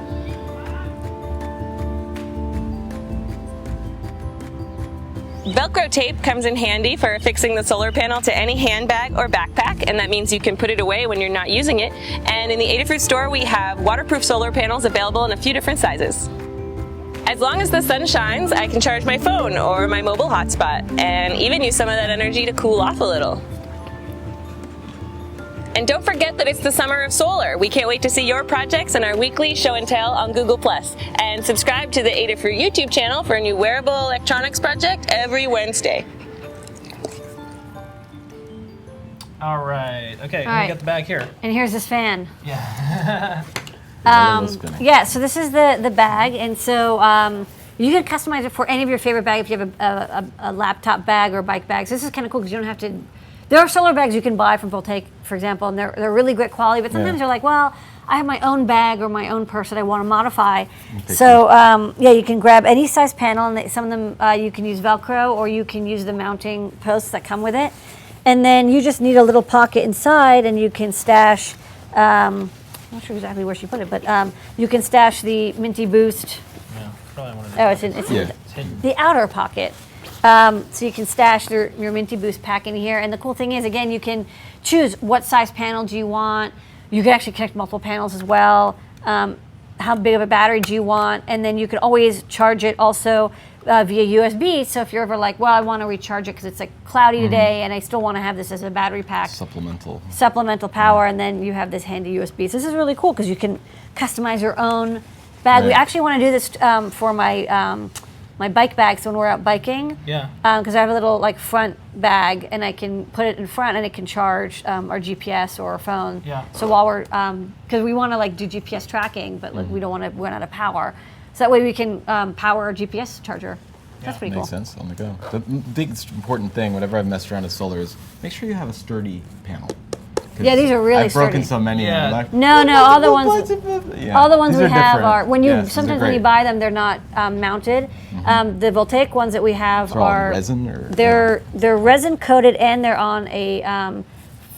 [SPEAKER 4] Velcro tape comes in handy for affixing the solar panel to any handbag or backpack, and that means you can put it away when you're not using it. And in the Adafruit store, we have waterproof solar panels available in a few different sizes. As long as the sun shines, I can charge my phone or my mobile hotspot, and even use some of that energy to cool off a little. And don't forget that it's the summer of solar. We can't wait to see your projects in our weekly show and tell on Google+. And subscribe to the Adafruit YouTube channel for a new wearable electronics project every Wednesday.
[SPEAKER 1] All right. Okay,
[SPEAKER 2] All right.
[SPEAKER 1] we got the bag here.
[SPEAKER 2] And here's this fan.
[SPEAKER 1] Yeah.
[SPEAKER 2] Yeah, so this is the bag, and so you can customize it for any of your favorite bag if you have a laptop bag or a bike bag. So this is kind of cool because you don't have to. There are solar bags you can buy from Voltaic, for example, and they're really great quality. But sometimes you're like, well, I have my own bag or my own purse that I want to modify. So yeah, you can grab any size panel, and some of them you can use Velcro or you can use the mounting posts that come with it. And then you just need a little pocket inside, and you can stash. I'm not sure exactly where she put it, but you can stash the Minty Boost.
[SPEAKER 1] Yeah, probably one of
[SPEAKER 2] Oh, it's
[SPEAKER 1] hidden.
[SPEAKER 2] the outer pocket. So you can stash your Minty Boost pack in here. And the cool thing is, again, you can choose what size panel do you want. You can actually connect multiple panels as well. How big of a battery do you want? And then you can always charge it also via USB. So if you're ever like, well, I want to recharge it because it's like cloudy today and I still want to have this as a battery pack. Supplemental power, and then you have this handy USB. So this is really cool because you can customize your own bag. We actually want to do this for my my bike bag, so when we're out biking.
[SPEAKER 1] Yeah.
[SPEAKER 2] Because I have a little like front bag, and I can put it in front, and it can charge our GPS or our phone.
[SPEAKER 1] Yeah.
[SPEAKER 2] So while we're, because we want to like do GPS tracking, but like we don't want to run out of power. So that way we can power our GPS charger. That's pretty cool.
[SPEAKER 3] Makes sense, on the go. The biggest important thing, whenever I've messed around with solar, is make sure you have a sturdy panel.
[SPEAKER 2] Yeah, these are really
[SPEAKER 3] I've broken
[SPEAKER 2] sturdy.
[SPEAKER 3] so many.
[SPEAKER 1] Yeah.
[SPEAKER 3] And I'm like,
[SPEAKER 2] No, all the ones. All the ones
[SPEAKER 3] These
[SPEAKER 2] we
[SPEAKER 3] are
[SPEAKER 2] have
[SPEAKER 3] different.
[SPEAKER 2] are when you
[SPEAKER 3] Yes, these are
[SPEAKER 2] sometimes when you
[SPEAKER 3] great.
[SPEAKER 2] buy them, they're not mounted. The Voltaic ones that we have
[SPEAKER 3] They're all
[SPEAKER 2] are
[SPEAKER 3] resin or
[SPEAKER 2] they're resin coated, and they're on a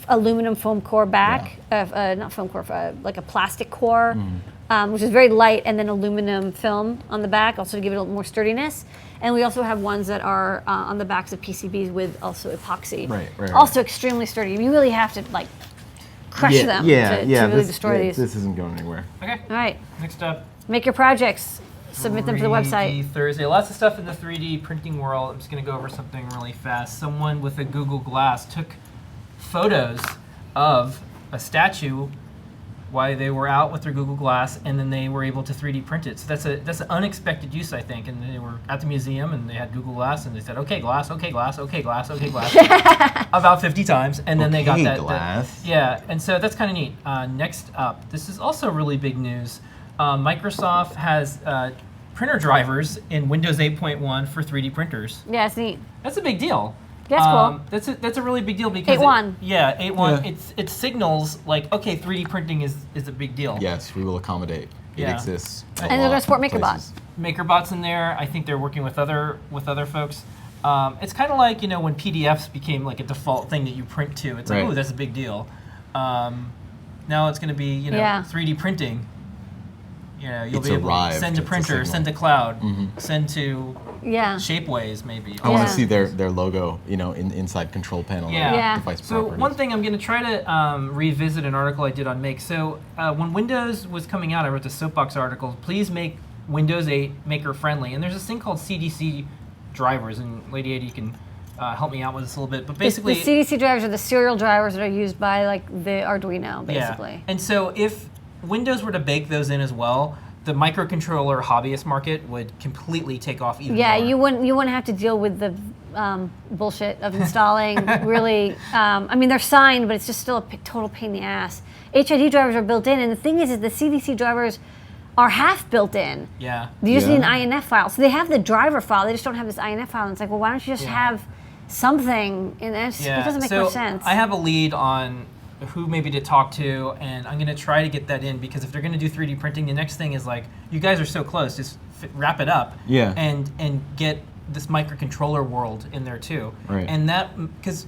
[SPEAKER 2] aluminum foam core back, not foam core, like a plastic core, which is very light, and then aluminum film on the back, also to give it a little more sturdiness. And we also have ones that are on the backs of PCBs with also epoxy.
[SPEAKER 3] Right.
[SPEAKER 2] Also extremely sturdy. You really have to like crush them to really destroy these.
[SPEAKER 3] This isn't going anywhere.
[SPEAKER 1] Okay.
[SPEAKER 2] All right,
[SPEAKER 1] Next up.
[SPEAKER 2] make your projects. Submit them to the
[SPEAKER 1] 3D
[SPEAKER 2] website.
[SPEAKER 1] Thursday. Lots of stuff in the 3D printing world. I'm just going to go over something really fast. Someone with a Google Glass took photos of a statue while they were out with their Google Glass, and then they were able to 3D print it. So that's an unexpected use, I think. And they were at the museum, and they had Google Glass, and they said, "Okay, glass, okay, glass, okay, glass, okay, glass," about 50 times, and then they got that
[SPEAKER 3] glass.
[SPEAKER 1] yeah, and so that's kind of neat. Next up, this is also really big news. Microsoft has printer drivers in Windows 8.1 for 3D printers.
[SPEAKER 2] Yeah, it's neat.
[SPEAKER 1] That's a big deal.
[SPEAKER 2] That's cool.
[SPEAKER 1] That's a really big deal because
[SPEAKER 2] 8.1.
[SPEAKER 1] 8.1.
[SPEAKER 3] Yeah.
[SPEAKER 1] It signals like, okay, 3D printing is a big deal.
[SPEAKER 3] Yes, we will accommodate. It
[SPEAKER 1] Yeah.
[SPEAKER 3] exists.
[SPEAKER 2] And they're going to support MakerBot.
[SPEAKER 1] MakerBot's in there. I think they're working with other folks. It's kind of like, when PDFs became like a default thing that you print to. It's like,
[SPEAKER 3] Right.
[SPEAKER 1] oh, that's a big deal. Now it's going to be 3D printing. You'll
[SPEAKER 3] It's
[SPEAKER 1] be able to
[SPEAKER 3] arrived.
[SPEAKER 1] send to
[SPEAKER 3] It's a
[SPEAKER 1] printer,
[SPEAKER 3] signal.
[SPEAKER 1] send to cloud, send to
[SPEAKER 2] Yeah.
[SPEAKER 1] Shapeways maybe.
[SPEAKER 3] I want
[SPEAKER 2] Yeah.
[SPEAKER 3] to see their logo, inside control panel.
[SPEAKER 1] Yeah.
[SPEAKER 2] Yeah.
[SPEAKER 3] Device
[SPEAKER 1] So
[SPEAKER 3] properties.
[SPEAKER 1] one thing I'm going to try to revisit an article I did on Make. So when Windows was coming out, I wrote the Soapbox article. Please make Windows 8 maker friendly. And there's this thing called CDC drivers. And Lady Ada, you can help me out with this a little bit. But basically,
[SPEAKER 2] the CDC drivers are the serial drivers that are used by like the Arduino, basically.
[SPEAKER 1] Yeah. And so if Windows were to bake those in as well, the microcontroller hobbyist market would completely take off even
[SPEAKER 2] Yeah,
[SPEAKER 1] more.
[SPEAKER 2] you wouldn't have to deal with the bullshit of installing. Really, I mean they're signed, but it's just still a total pain in the ass. HID drivers are built in, and the thing is the CDC drivers are half built in.
[SPEAKER 1] Yeah.
[SPEAKER 2] You just
[SPEAKER 3] Yeah.
[SPEAKER 2] need an INF file. So they have the driver file, they just don't have this INF file. And it's like, well, why don't you just
[SPEAKER 1] Yeah.
[SPEAKER 2] have something? And it doesn't make
[SPEAKER 1] so
[SPEAKER 2] much sense.
[SPEAKER 1] I have a lead on who maybe to talk to, and I'm going to try to get that in because if they're going to do 3D printing, the next thing is like, you guys are so close, just wrap it up.
[SPEAKER 3] Yeah.
[SPEAKER 1] And get this microcontroller world in there too.
[SPEAKER 3] Right.
[SPEAKER 1] And that, because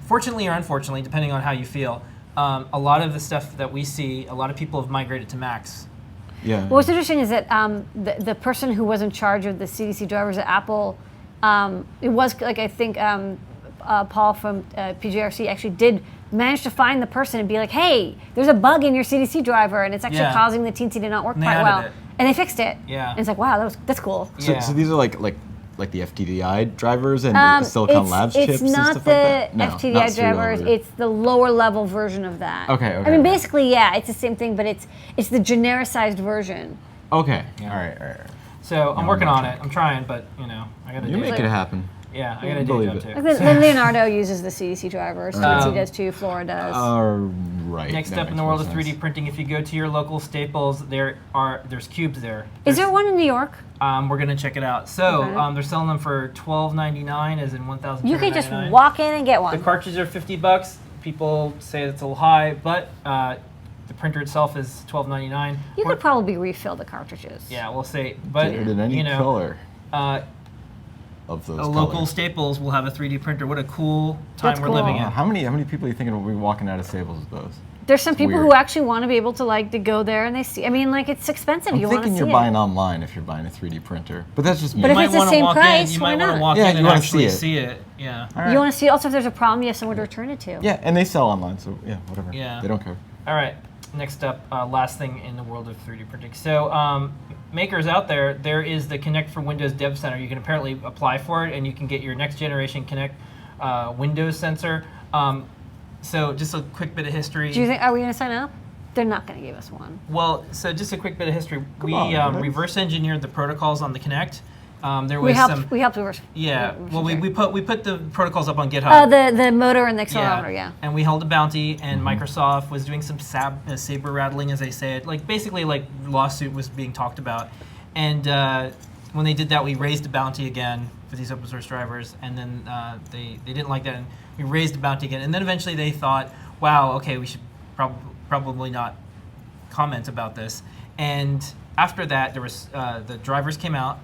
[SPEAKER 1] fortunately or unfortunately, depending on how you feel, a lot of the stuff that we see, a lot of people have migrated to Macs.
[SPEAKER 3] Yeah.
[SPEAKER 2] What's interesting is that the person who was in charge of the CDC drivers at Apple, it was like I think Paul from PGRC actually did manage to find the person and be like, hey, there's a bug in your CDC driver and it's actually
[SPEAKER 1] Yeah.
[SPEAKER 2] causing the teensy to not work
[SPEAKER 1] And they
[SPEAKER 2] quite
[SPEAKER 1] added
[SPEAKER 2] well.
[SPEAKER 1] it.
[SPEAKER 2] And they fixed it.
[SPEAKER 1] Yeah.
[SPEAKER 2] And it's like, wow, that's cool.
[SPEAKER 3] So,
[SPEAKER 1] Yeah.
[SPEAKER 3] so these are like the FTDI drivers and the Silicon Labs chips
[SPEAKER 2] It's
[SPEAKER 3] and
[SPEAKER 2] not
[SPEAKER 3] stuff
[SPEAKER 2] the
[SPEAKER 3] like that? No,
[SPEAKER 2] FTDI
[SPEAKER 3] not serial
[SPEAKER 2] drivers.
[SPEAKER 3] order.
[SPEAKER 2] It's the lower level version of that.
[SPEAKER 3] Okay,
[SPEAKER 2] I mean,
[SPEAKER 3] okay.
[SPEAKER 2] basically, yeah, it's the same thing, but it's the genericized version.
[SPEAKER 3] Okay.
[SPEAKER 1] Yeah.
[SPEAKER 3] All right.
[SPEAKER 1] So I'm
[SPEAKER 3] No,
[SPEAKER 1] working
[SPEAKER 3] I'm
[SPEAKER 1] on
[SPEAKER 3] not
[SPEAKER 1] it. I'm trying, but I got to
[SPEAKER 3] You
[SPEAKER 1] do
[SPEAKER 3] make
[SPEAKER 1] it.
[SPEAKER 3] it happen.
[SPEAKER 1] Yeah, I got a day
[SPEAKER 3] Believe
[SPEAKER 1] job
[SPEAKER 3] it.
[SPEAKER 1] too.
[SPEAKER 2] Then Leonardo uses the CDC drivers. Quincy does too. Flora does.
[SPEAKER 3] Right.
[SPEAKER 1] Next
[SPEAKER 3] that
[SPEAKER 1] up in
[SPEAKER 3] makes
[SPEAKER 1] the
[SPEAKER 3] more
[SPEAKER 1] world of 3D
[SPEAKER 3] sense.
[SPEAKER 1] printing, if you go to your local Staples, there's cubes there.
[SPEAKER 2] Is there one in New York?
[SPEAKER 1] We're gonna check it out. So
[SPEAKER 2] Okay.
[SPEAKER 1] they're selling them for $12.99, as in $1,000.
[SPEAKER 2] You could just walk in and get
[SPEAKER 1] The
[SPEAKER 2] one.
[SPEAKER 1] cartridges are $50. People say it's a little high, but the printer itself is $12.99.
[SPEAKER 2] You could probably refill the cartridges.
[SPEAKER 1] Yeah, we'll say, but
[SPEAKER 3] Put it in any
[SPEAKER 1] you know,
[SPEAKER 3] color
[SPEAKER 1] uh,
[SPEAKER 3] of those
[SPEAKER 1] a local
[SPEAKER 3] colors.
[SPEAKER 1] Staples will have a 3D printer. What a cool time
[SPEAKER 2] That's
[SPEAKER 1] we're living
[SPEAKER 2] cool.
[SPEAKER 1] in.
[SPEAKER 3] How many people are you thinking will be walking out of Staples with those?
[SPEAKER 2] There's some people
[SPEAKER 3] weird.
[SPEAKER 2] who actually want to be able to to go there and they see. I mean, it's expensive.
[SPEAKER 3] I'm
[SPEAKER 2] You want to
[SPEAKER 3] thinking
[SPEAKER 2] see
[SPEAKER 3] you're
[SPEAKER 2] it.
[SPEAKER 3] buying online if you're buying a 3D printer, but that's just me.
[SPEAKER 2] But if
[SPEAKER 1] You
[SPEAKER 2] it's
[SPEAKER 1] might
[SPEAKER 2] the
[SPEAKER 1] wanna
[SPEAKER 2] same
[SPEAKER 1] walk
[SPEAKER 2] price,
[SPEAKER 1] in. You
[SPEAKER 2] why
[SPEAKER 1] might want
[SPEAKER 2] not?
[SPEAKER 1] to walk
[SPEAKER 3] Yeah,
[SPEAKER 1] in
[SPEAKER 3] you
[SPEAKER 1] and
[SPEAKER 3] wanna
[SPEAKER 1] actually
[SPEAKER 3] see it.
[SPEAKER 1] see it. Yeah.
[SPEAKER 3] All right.
[SPEAKER 2] You want to see. Also, if there's a problem, you have somewhere to return it to.
[SPEAKER 3] Yeah, and they sell online, so yeah, whatever.
[SPEAKER 1] Yeah.
[SPEAKER 3] They don't care.
[SPEAKER 1] All right. Next up, last thing in the world of 3D printing. So, makers out there, there is the Kinect for Windows Dev Center. You can apparently apply for it, and you can get your next generation Kinect Windows sensor. So, just a quick bit of history.
[SPEAKER 2] Do you think? Are we going to sign up? They're not going to give us one.
[SPEAKER 1] Well, so just a quick bit of history. We
[SPEAKER 3] on, guys.
[SPEAKER 1] reverse engineered the protocols on the Kinect. There was
[SPEAKER 2] We helped.
[SPEAKER 1] some.
[SPEAKER 2] We helped reverse.
[SPEAKER 1] Yeah. Well, we put the protocols up on GitHub.
[SPEAKER 2] Oh, the motor and the accelerometer. Yeah.
[SPEAKER 1] And we held a bounty, and Microsoft was doing some saber rattling, as they say it. Like basically, like lawsuit was being talked about, and when they did that, we raised the bounty again for these open source drivers, and then they didn't like that, and we raised the bounty again, and then eventually they thought, wow, okay, we should probably not comment about this, and after that, there was the drivers came out.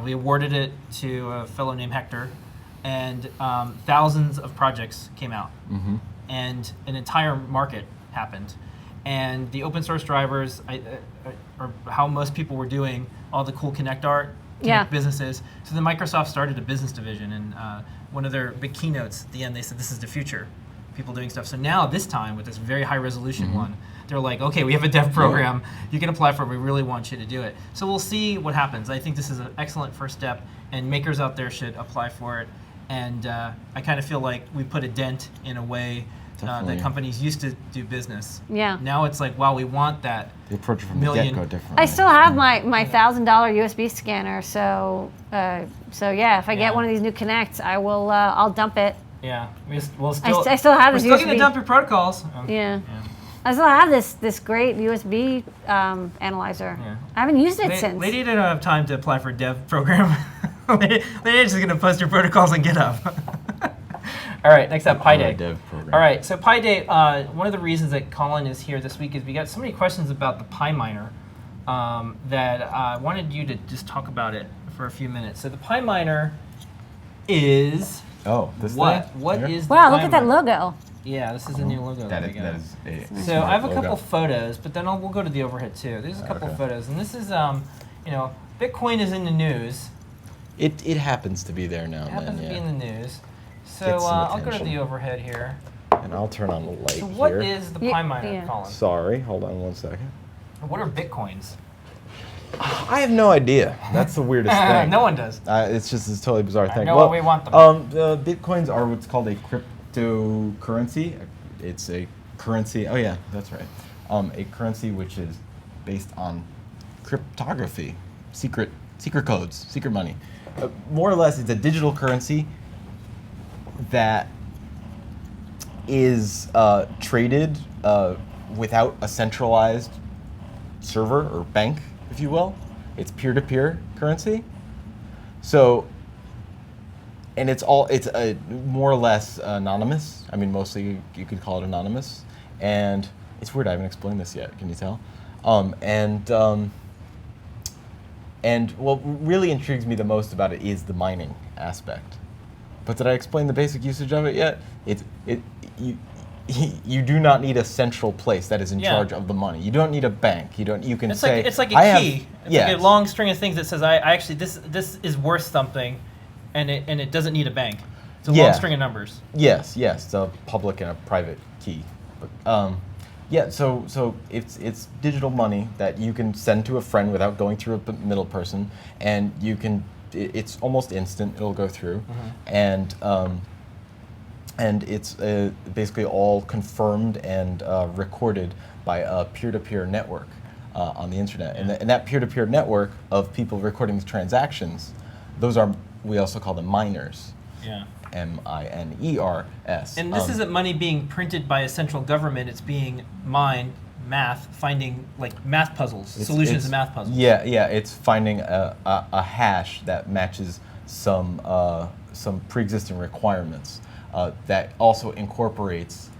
[SPEAKER 1] We awarded it to a fellow named Hector, and thousands of projects came out, and an entire market happened. And the open source drivers, or how most people were doing all the cool Kinect art,
[SPEAKER 2] Yeah.
[SPEAKER 1] businesses. So then Microsoft started a business division, and one of their big keynotes at the end, they said, this is the future, people doing stuff. So now this time, with this very high resolution one, they're like, okay, we have a dev program, you can apply for it, we really want you to do it. So we'll see what happens. I think this is an excellent first step, and makers out there should apply for it. And I kind of feel like we put a dent in a way
[SPEAKER 3] Definitely.
[SPEAKER 1] that companies used to do business.
[SPEAKER 2] Yeah.
[SPEAKER 1] Now it's like, wow, we want that.
[SPEAKER 3] They approach it from
[SPEAKER 1] Million.
[SPEAKER 3] the get-go differently.
[SPEAKER 2] I still have my $1,000 USB scanner, so yeah, if I
[SPEAKER 1] Yeah.
[SPEAKER 2] get one of these new Kinects, I will. I'll dump it.
[SPEAKER 1] Yeah, we'll still.
[SPEAKER 2] I still have
[SPEAKER 1] We're
[SPEAKER 2] this
[SPEAKER 1] still going to
[SPEAKER 2] USB.
[SPEAKER 1] dump your protocols.
[SPEAKER 2] Yeah. I still have this great USB analyzer.
[SPEAKER 1] Yeah.
[SPEAKER 2] I haven't used it since.
[SPEAKER 1] Lady didn't have time to apply for a dev program. Lady's just going to post your protocols on GitHub. All right, next up, Pi Day.
[SPEAKER 3] Dev program.
[SPEAKER 1] All right, so Pi Day, one of the reasons that Colin is here this week is we got so many questions about the Pi Miner that I wanted you to just talk about it for a few minutes. So the Pi Miner is
[SPEAKER 3] Oh, this
[SPEAKER 1] what?
[SPEAKER 3] thing?
[SPEAKER 1] What
[SPEAKER 3] Here?
[SPEAKER 1] is the
[SPEAKER 2] Wow,
[SPEAKER 1] Pi
[SPEAKER 2] look at that
[SPEAKER 1] Miner?
[SPEAKER 2] logo.
[SPEAKER 1] Yeah, this is a new logo.
[SPEAKER 3] That
[SPEAKER 1] we
[SPEAKER 3] is,
[SPEAKER 1] got.
[SPEAKER 3] that is a
[SPEAKER 1] So I have a
[SPEAKER 3] smart
[SPEAKER 1] couple
[SPEAKER 3] logo.
[SPEAKER 1] photos, but then we'll go to the overhead too. There's a couple
[SPEAKER 3] Okay.
[SPEAKER 1] photos, and this is, Bitcoin is in the news.
[SPEAKER 3] It happens to be there now
[SPEAKER 1] It
[SPEAKER 3] and
[SPEAKER 1] happens
[SPEAKER 3] then,
[SPEAKER 1] to be
[SPEAKER 3] yeah.
[SPEAKER 1] in the news. So
[SPEAKER 3] Get some
[SPEAKER 1] I'll go to
[SPEAKER 3] attention.
[SPEAKER 1] the overhead here.
[SPEAKER 3] And I'll turn on the light
[SPEAKER 1] So what
[SPEAKER 3] here.
[SPEAKER 1] is the
[SPEAKER 2] Yeah,
[SPEAKER 1] Pi Miner,
[SPEAKER 2] yeah.
[SPEAKER 1] Colin?
[SPEAKER 3] Sorry, hold on one second.
[SPEAKER 1] What are Bitcoins?
[SPEAKER 3] I have no idea. That's the weirdest thing.
[SPEAKER 1] No one does.
[SPEAKER 3] It's just this totally bizarre thing.
[SPEAKER 1] know
[SPEAKER 3] well,
[SPEAKER 1] what we want them.
[SPEAKER 3] The Bitcoins are what's called a cryptocurrency. It's a currency. Oh yeah, that's right. A currency which is based on cryptography, secret codes, secret money. More or less, it's a digital currency that is traded without a centralized server or bank, if you will. It's peer-to-peer currency. So, and it's more or less anonymous. I mean, mostly you could call it anonymous. And it's weird, I haven't explained this yet, can you tell? And what really intrigues me the most about it is the mining aspect. But did I explain the basic usage of it yet? You do not need a central place that is in
[SPEAKER 1] Yeah.
[SPEAKER 3] charge of the money. You don't need a bank. You can
[SPEAKER 1] It's
[SPEAKER 3] say
[SPEAKER 1] like it's like
[SPEAKER 3] I
[SPEAKER 1] a
[SPEAKER 3] have-
[SPEAKER 1] key. It's
[SPEAKER 3] yes.
[SPEAKER 1] like a long string of things that says I actually this is worth something, and it doesn't need a bank. It's a long
[SPEAKER 3] Yeah.
[SPEAKER 1] string of numbers.
[SPEAKER 3] Yes, it's a public and a private key. But, so it's digital money that you can send to a friend without going through a middle person, and it's almost instant. It'll go through, and it's basically all confirmed and recorded by a peer-to-peer network on the internet. And that peer-to-peer network of people recording the transactions, those are we also call them miners.
[SPEAKER 1] Yeah.
[SPEAKER 3] M-I-N-E-R-S.
[SPEAKER 1] And this isn't money being printed by a central government. It's being mined, finding like math puzzles, solutions to math puzzles.
[SPEAKER 3] Yeah, it's finding a hash that matches some pre-existing requirements that also incorporates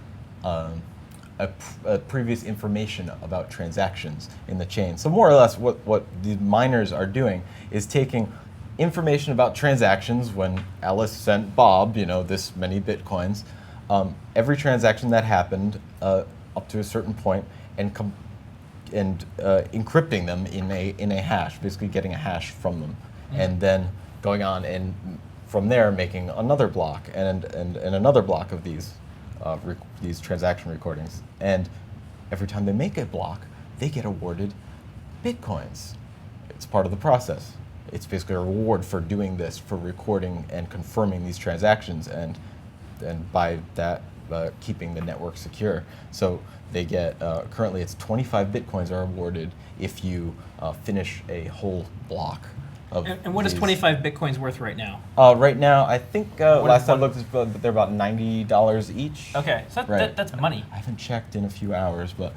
[SPEAKER 3] previous information about transactions in the chain. So more or less what the miners are doing is taking information about transactions when Alice sent Bob, this many bitcoins, every transaction that happened up to a certain point, and encrypting them in a hash, basically getting a hash from them, and then going on and from there making another block and another block of these transaction recordings. And every time they make a block, they get awarded bitcoins. It's part of the process. It's basically a reward for doing this, for recording and confirming these transactions, and by that keeping the network secure. So they get, currently it's 25 bitcoins are awarded if you finish a whole block.
[SPEAKER 1] And what is 25 bitcoins worth right now?
[SPEAKER 3] Right now, I think last time I looked, they're about $90 each.
[SPEAKER 1] Okay, so that's money.
[SPEAKER 3] I haven't checked in a few hours, but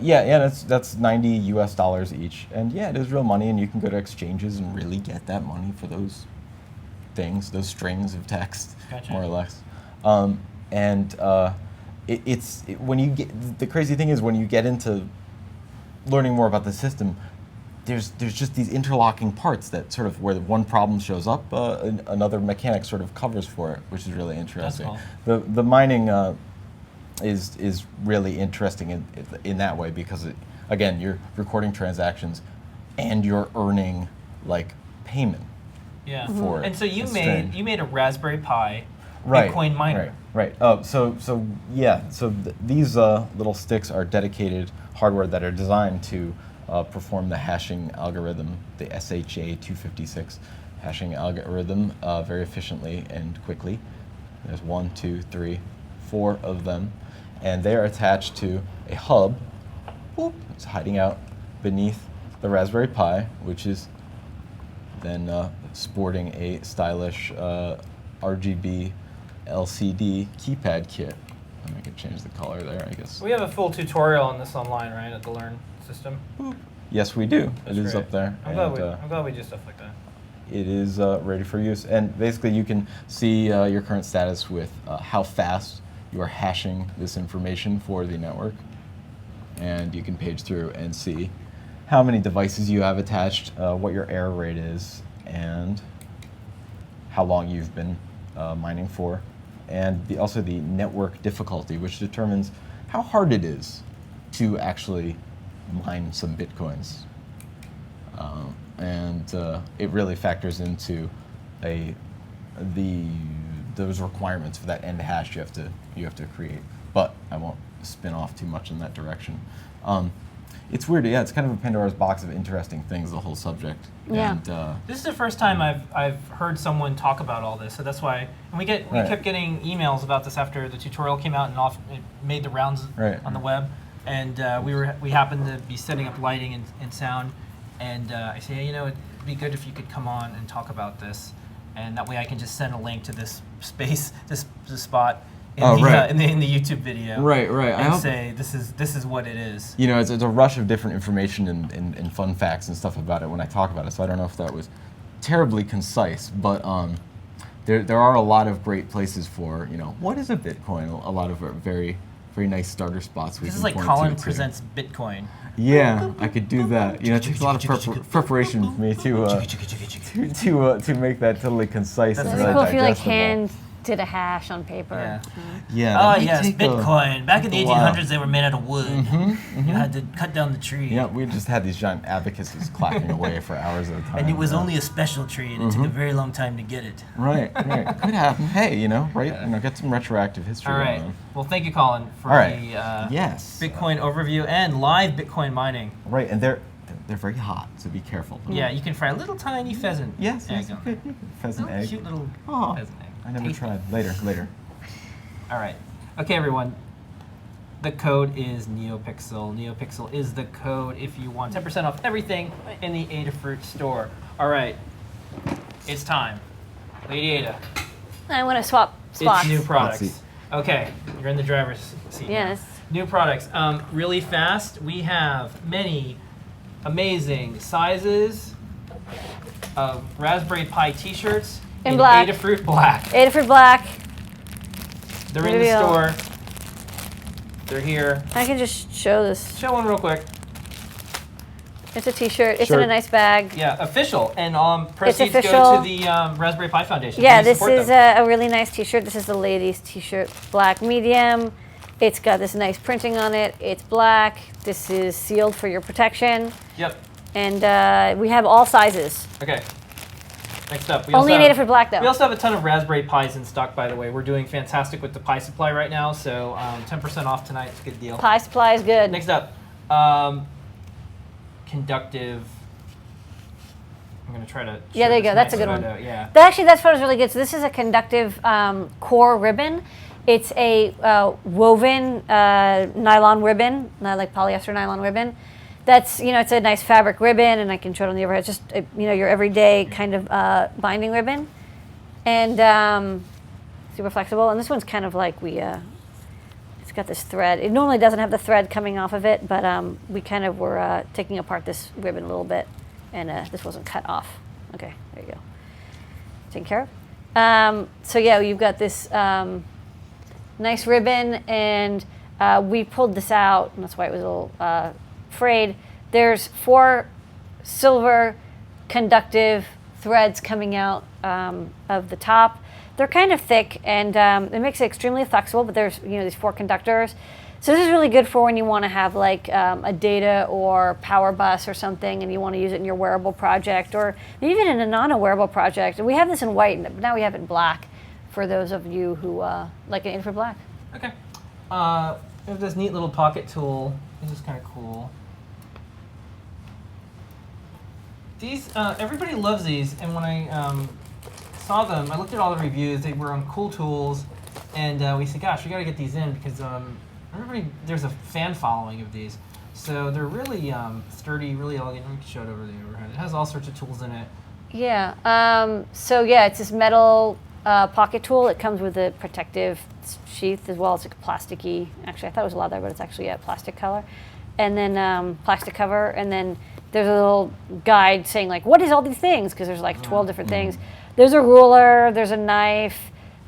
[SPEAKER 1] Yeah.
[SPEAKER 3] that's $90 US each, and yeah, it is real money, and you can go to exchanges and really get that money for those things, those strings of text,
[SPEAKER 1] Gotcha.
[SPEAKER 3] more or less. When you get, the crazy thing is when you get into learning more about the system, there's just these interlocking parts that sort of where one problem shows up, another mechanic sort of covers for it, which is really interesting.
[SPEAKER 1] That's
[SPEAKER 3] The mining is really interesting in that way because again, you're recording transactions and you're earning like payment.
[SPEAKER 1] Yeah.
[SPEAKER 3] For it.
[SPEAKER 1] And so you
[SPEAKER 3] It's
[SPEAKER 1] made
[SPEAKER 3] strange.
[SPEAKER 1] a Raspberry Pi
[SPEAKER 3] Right,
[SPEAKER 1] Bitcoin miner.
[SPEAKER 3] Right. So these little sticks are dedicated hardware that are designed to perform the hashing algorithm, the SHA-256 hashing algorithm, very efficiently and quickly. There's 1, 2, 3, 4 of them, and they are attached to a hub. Whoop, it's hiding out beneath the Raspberry Pi, which is then sporting a stylish RGB LCD keypad kit. I could change the color there, I guess.
[SPEAKER 1] We have a full tutorial on this online, right, at the Learn system?
[SPEAKER 3] Yes, we do.
[SPEAKER 1] That's
[SPEAKER 3] it is
[SPEAKER 1] great.
[SPEAKER 3] up there.
[SPEAKER 1] I'm glad we do stuff like that.
[SPEAKER 3] It is ready for use. And basically you can see your current status with how fast you are hashing this information for the network. And you can page through and see how many devices you have attached, what your error rate is, and how long you've been mining for. And also the network difficulty, which determines how hard it is to actually mine some bitcoins. It really factors into those requirements for that end hash you have to create. But I won't spin off too much in that direction. It's weird, yeah. It's kind of a Pandora's box of interesting things, the whole subject.
[SPEAKER 2] Yeah.
[SPEAKER 3] And,
[SPEAKER 1] This is the first time I've heard someone talk about all this, so that's why. And we kept getting emails about this after the tutorial came out and it made the rounds on the web. And we happened to be setting up lighting and sound, and I say, hey, it'd be good if you could come on and talk about this, and that way I can just send a link to this space, this spot. In the YouTube video,
[SPEAKER 3] right.
[SPEAKER 1] And say this is what it is.
[SPEAKER 3] It's a rush of different information and fun facts and stuff about it when I talk about it. So I don't know if that was terribly concise, but there are a lot of great places for what is a Bitcoin. A lot of very very nice starter spots.
[SPEAKER 1] This is like Colin Presents Bitcoin.
[SPEAKER 3] Yeah, I could do that. It takes a lot of preparation for me to make that totally concise.
[SPEAKER 2] It's
[SPEAKER 3] and
[SPEAKER 2] really cool if you like
[SPEAKER 3] digestible.
[SPEAKER 2] hand did a hash on paper.
[SPEAKER 3] Yeah.
[SPEAKER 1] Oh yes, Bitcoin. Back in the 1800s, they were made out of wood.
[SPEAKER 3] Mm-hmm.
[SPEAKER 1] You had to cut down the tree.
[SPEAKER 3] Yeah, we just had these giant abacuses clacking away for hours at a time.
[SPEAKER 1] And it was only a special tree, and it took a very long time to get it.
[SPEAKER 3] Right. Could happen. Hey, get some retroactive history.
[SPEAKER 1] All right.
[SPEAKER 3] Going on.
[SPEAKER 1] Well, thank you, Colin, for the
[SPEAKER 3] Yes.
[SPEAKER 1] Bitcoin overview and live Bitcoin mining.
[SPEAKER 3] Right, and they're very hot, so be careful.
[SPEAKER 1] Yeah, you can fry a little tiny pheasant.
[SPEAKER 3] Yes,
[SPEAKER 1] egg
[SPEAKER 3] you
[SPEAKER 1] on
[SPEAKER 3] could.
[SPEAKER 1] there.
[SPEAKER 3] Pheasant egg.
[SPEAKER 1] Cute little
[SPEAKER 3] Oh,
[SPEAKER 1] pheasant egg.
[SPEAKER 3] I never
[SPEAKER 1] Tasty.
[SPEAKER 3] tried. Later.
[SPEAKER 1] All right. Okay, everyone. The code is NeoPixel. NeoPixel is the code if you want 10% off everything in the Adafruit store. All right. It's time. Lady Ada.
[SPEAKER 2] I want to swap spots.
[SPEAKER 1] It's new
[SPEAKER 3] Let's
[SPEAKER 1] products.
[SPEAKER 3] see.
[SPEAKER 1] Okay, you're in the driver's seat.
[SPEAKER 2] Yes.
[SPEAKER 1] New products. Really fast, we have many amazing sizes of Raspberry Pi t-shirts
[SPEAKER 2] In black.
[SPEAKER 1] Adafruit black.
[SPEAKER 2] Adafruit black.
[SPEAKER 1] They're in the
[SPEAKER 2] Reveal.
[SPEAKER 1] store. They're here.
[SPEAKER 2] I can just show this.
[SPEAKER 1] Show one real quick.
[SPEAKER 2] It's a t-shirt. It's in
[SPEAKER 3] Sure.
[SPEAKER 2] a nice bag.
[SPEAKER 1] Yeah, official. And proceeds
[SPEAKER 2] official.
[SPEAKER 1] go to the Raspberry Pi Foundation.
[SPEAKER 2] Yeah,
[SPEAKER 1] Please
[SPEAKER 2] this
[SPEAKER 1] support
[SPEAKER 2] is
[SPEAKER 1] them.
[SPEAKER 2] a really nice t-shirt. This is the ladies t-shirt, black medium. It's got this nice printing on it. It's black. This is sealed for your protection.
[SPEAKER 1] Yep.
[SPEAKER 2] And we have all sizes.
[SPEAKER 1] Okay. Next up. We
[SPEAKER 2] Only
[SPEAKER 1] also
[SPEAKER 2] in
[SPEAKER 1] have-
[SPEAKER 2] Adafruit black though.
[SPEAKER 1] We also have a ton of Raspberry Pis in stock, by the way. We're doing fantastic with the Pi supply right now, so 10% off tonight. It's a good deal.
[SPEAKER 2] Pi supply is good.
[SPEAKER 1] Next up, conductive. I'm going to try to.
[SPEAKER 2] Yeah,
[SPEAKER 1] show
[SPEAKER 2] there you
[SPEAKER 1] this
[SPEAKER 2] go. That's a
[SPEAKER 1] nice
[SPEAKER 2] good one.
[SPEAKER 1] photo. Yeah.
[SPEAKER 2] Actually, that photo is really good. So this is a conductive core ribbon. It's a woven nylon ribbon, not like polyester nylon ribbon. That's, it's a nice fabric ribbon, and I can show it on the overhead. It's just, your everyday kind of binding ribbon. And super flexible. And this one's kind of like it's got this thread. It normally doesn't have the thread coming off of it, but we kind of were taking apart this ribbon a little bit, and this wasn't cut off. Okay, there you go. Taken care of. So yeah, you've got this nice ribbon, and we pulled this out, and that's why it was a little frayed. There's 4 silver conductive threads coming out of the top. They're kind of thick, and it makes it extremely flexible, but there's these 4 conductors. So this is really good for when you want to have like a data or power bus or something, and you want to use it in your wearable project, or even in a non-wearable project. And we have this in white, but now we have it in black for those of you who like an Adafruit black.
[SPEAKER 1] Okay. We have this neat little pocket tool. This is kind of cool. These, everybody loves these, and when I saw them, I looked at all the reviews. They were on Cool Tools, and we said, gosh, we got to get these in because there's a fan following of these. So they're really sturdy, really elegant. Let me show it over the overhead. It has all sorts of tools in it.
[SPEAKER 2] Yeah. So yeah, it's this metal pocket tool. It comes with a protective sheath as well as a plasticky. Actually, I thought it was leather, but it's actually a plastic color. And then plastic cover, and then there's a little guide saying like, what is all these things? Because there's like 12 different things. There's a ruler, there's a knife,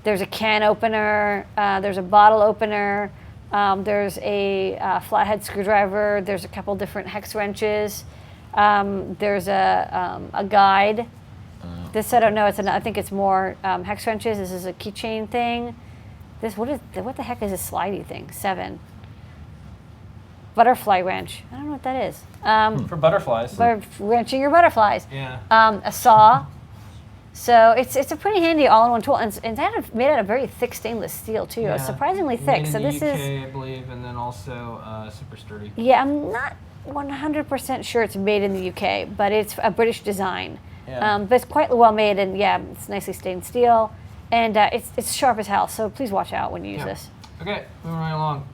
[SPEAKER 2] there's a can opener, there's a bottle opener, there's a flathead screwdriver, there's a couple different hex wrenches, there's a guide. This I don't know. I think it's more hex wrenches. This is a keychain thing. What the heck is this slidey thing? 7. Butterfly wrench. I don't know what that is.
[SPEAKER 1] For butterflies.
[SPEAKER 2] For wrenching your butterflies.
[SPEAKER 1] Yeah.
[SPEAKER 2] A saw. So it's a pretty handy all-in-one tool, and it's made out of very thick stainless steel too.
[SPEAKER 1] Yeah.
[SPEAKER 2] It's surprisingly
[SPEAKER 1] Made
[SPEAKER 2] thick.
[SPEAKER 1] in
[SPEAKER 2] So
[SPEAKER 1] the
[SPEAKER 2] this
[SPEAKER 1] UK,
[SPEAKER 2] is.
[SPEAKER 1] I believe, and then also super sturdy.
[SPEAKER 2] Yeah, I'm not 100% sure it's made in the UK, but it's a British design.
[SPEAKER 1] Yeah.
[SPEAKER 2] But it's quite well made, and yeah, it's nicely stained steel, and it's sharp as hell. So please watch out when you use this.
[SPEAKER 1] Okay, moving right along.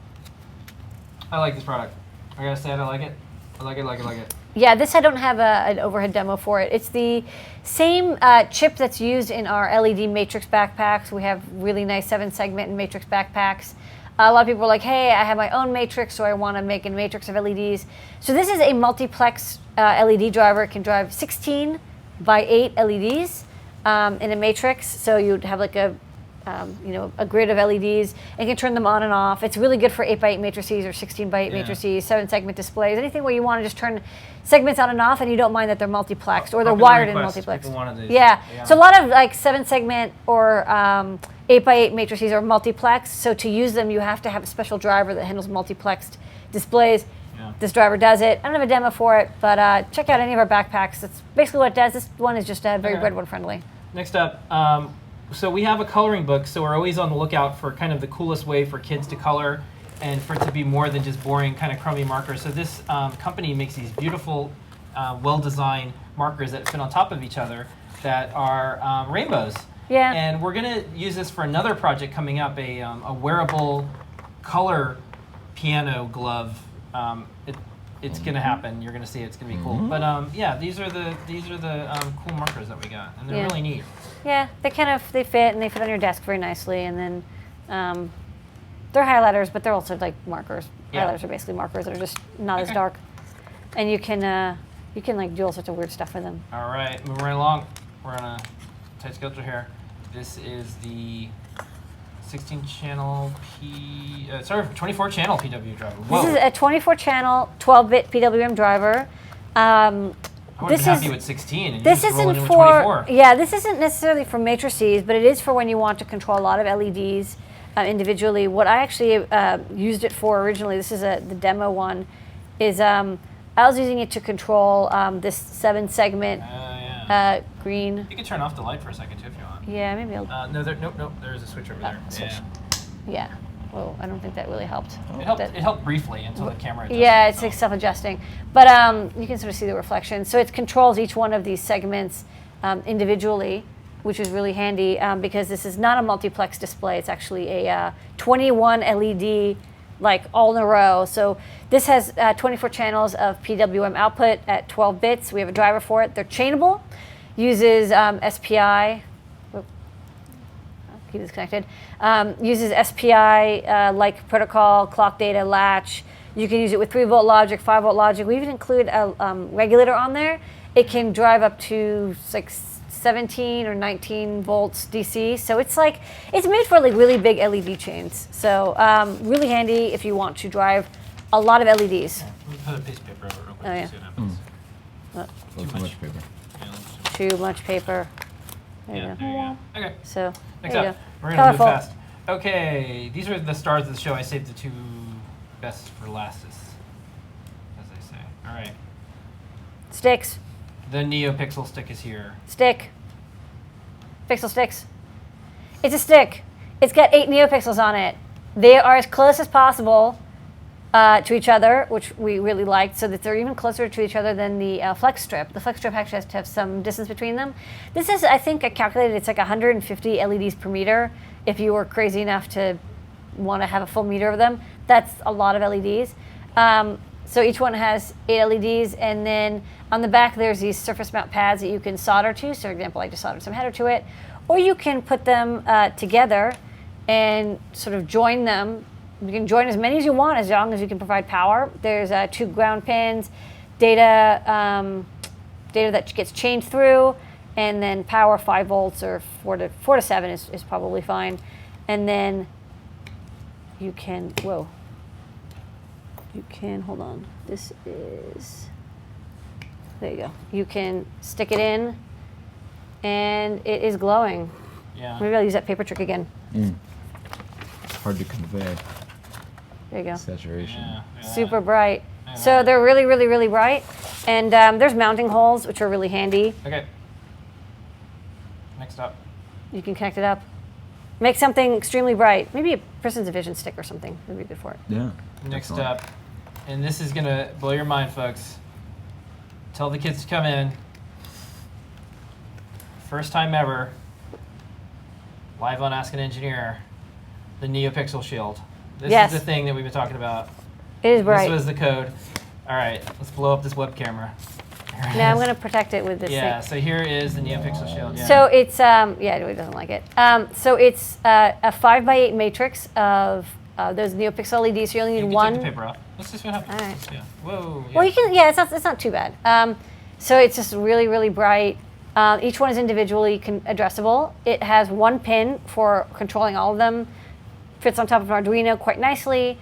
[SPEAKER 1] I like this product. I gotta say, I like it. I like it.
[SPEAKER 2] Yeah, this I don't have an overhead demo for it. It's the same chip that's used in our LED matrix backpacks. We have really nice 7-segment and matrix backpacks. A lot of people are like, hey, I have my own matrix, so I want to make a matrix of LEDs. So this is a multiplex LED driver. It can drive 16 by 8 LEDs in a matrix. So you'd have like a grid of LEDs, and you can turn them on and off. It's really good for 8 by 8 matrices or 16 by 8 matrices, 7-segment displays, anything where you want to just turn segments on and off, and you don't mind that they're multiplexed or they're wired in multiplex. Yeah. So a lot of like 7-segment or 8 by 8 matrices are multiplex. So to use them, you have to have a special driver that handles multiplexed displays. Yeah. This driver does it. I don't have a demo for it, but check out any of our backpacks. That's basically what it does. This one is just very breadboard friendly.
[SPEAKER 1] Next up, so we have a coloring book, so we're always on the lookout for kind of the coolest way for kids to color and for it to be more than just boring kind of crummy markers. So this company makes these beautiful, well-designed markers that fit on top of each other that are rainbows.
[SPEAKER 2] Yeah.
[SPEAKER 1] And we're going to use this for another project coming up, a wearable color piano glove. it's gonna happen. You're gonna see it's gonna be cool. But yeah, these are the cool markers that we got, and they're really neat.
[SPEAKER 2] Yeah, they fit and they fit on your desk very nicely, and then they're highlighters, but they're also like markers.
[SPEAKER 1] Yeah.
[SPEAKER 2] Highlighters are basically markers that are just not as dark, and you can like do all sorts of weird stuff with them.
[SPEAKER 1] All right, moving right along. We're on a tight schedule here. This is the 16-channel 24-channel PWM driver. Whoa.
[SPEAKER 2] This is a 24-channel, 12-bit PWM driver.
[SPEAKER 1] I would have been happy with 16, and
[SPEAKER 2] This
[SPEAKER 1] you just rolled
[SPEAKER 2] isn't
[SPEAKER 1] in with
[SPEAKER 2] for
[SPEAKER 1] 24.
[SPEAKER 2] yeah. This isn't necessarily for matrices, but it is for when you want to control a lot of LEDs individually. What I actually used it for originally, this is the demo one, is I was using it to control this 7-segment green.
[SPEAKER 1] You can turn off the light for a second too if you want.
[SPEAKER 2] Yeah, maybe I'll.
[SPEAKER 1] Nope. There's a switch over there.
[SPEAKER 2] Switch.
[SPEAKER 1] Yeah.
[SPEAKER 2] Yeah. Well, I don't think that really helped.
[SPEAKER 1] It helped briefly until the camera adjusted.
[SPEAKER 2] Yeah, it's like self-adjusting, but you can sort of see the reflection. So it controls each one of these segments individually, which is really handy because this is not a multiplex display. It's actually a 21 LED, like all in a row. So this has 24 channels of PWM output at 12 bits. We have a driver for it. They're chainable, uses SPI. Keep this connected. Uses SPI like protocol, clock data, latch. You can use it with 3-volt logic, 5-volt logic. We even include a regulator on there. It can drive up to like 17 or 19 volts DC. So it's made for like really big LED chains. So really handy if you want to drive a lot of LEDs.
[SPEAKER 1] Let me put a piece of paper over it real quick.
[SPEAKER 2] Oh, yeah.
[SPEAKER 1] See what happens.
[SPEAKER 3] Too much paper.
[SPEAKER 2] Too much paper. There you go.
[SPEAKER 1] There you go. Okay.
[SPEAKER 2] So
[SPEAKER 1] Next
[SPEAKER 2] there you
[SPEAKER 1] up,
[SPEAKER 2] go.
[SPEAKER 1] we're gonna move
[SPEAKER 2] Colorful.
[SPEAKER 1] fast. Okay, these are the stars of the show. I saved the 2 best for lastest, as they say. All right,
[SPEAKER 2] Sticks.
[SPEAKER 1] the NeoPixel stick is here.
[SPEAKER 2] Stick. Pixel sticks. It's a stick. It's got 8 NeoPixels on it. They are as close as possible to each other, which we really liked, so that they're even closer to each other than the flex strip. The flex strip actually has to have some distance between them. This is, I think, I calculated it's like 150 LEDs per meter. If you were crazy enough to want to have a full meter of them, that's a lot of LEDs. So each one has 8 LEDs, and then on the back there's these surface mount pads that you can solder to. So for example, I just soldered some header to it. Or you can put them together and sort of join them. You can join as many as you want as long as you can provide power. There's 2 ground pins, data that gets chained through, and then power 5 volts or 4 to 7 is probably fine. And then you can, hold on. This is, there you go. You can stick it in and it is glowing.
[SPEAKER 1] Yeah.
[SPEAKER 2] Maybe I'll use that paper trick again.
[SPEAKER 3] Hard to convey
[SPEAKER 2] There you go.
[SPEAKER 3] saturation.
[SPEAKER 1] Yeah.
[SPEAKER 2] Super bright.
[SPEAKER 1] Yeah.
[SPEAKER 2] So they're really, really, really bright. And there's mounting holes, which are really handy.
[SPEAKER 1] Okay. Next up.
[SPEAKER 2] You can connect it up. Make something extremely bright. Maybe a Precision Vision stick or something would be good for it.
[SPEAKER 3] Yeah.
[SPEAKER 1] Next
[SPEAKER 3] definitely.
[SPEAKER 1] up, and this is gonna blow your mind, folks. Tell the kids to come in. First time ever, live on Ask an Engineer, the NeoPixel Shield. This
[SPEAKER 2] Yes.
[SPEAKER 1] is the thing that we've been talking about.
[SPEAKER 2] It is bright.
[SPEAKER 1] This was the code. All right, let's blow up this web camera. Here it
[SPEAKER 2] Now I'm
[SPEAKER 1] is.
[SPEAKER 2] going to protect it with this
[SPEAKER 1] Yeah,
[SPEAKER 2] thing.
[SPEAKER 1] so here is the NeoPixel Shield. Yeah.
[SPEAKER 2] So it's, yeah, it doesn't like it. So it's a 5x8 matrix of those NeoPixel LEDs. So you only
[SPEAKER 1] you
[SPEAKER 2] need
[SPEAKER 1] can
[SPEAKER 2] one.
[SPEAKER 1] take the paper off. Let's see what happens.
[SPEAKER 2] All right.
[SPEAKER 1] Yeah. Whoa. Yeah.
[SPEAKER 2] Well, you can, yeah, it's not too bad. So it's just really, really bright. Each one is individually addressable. It has 1 pin for controlling all of them. Fits on top of an Arduino quite nicely.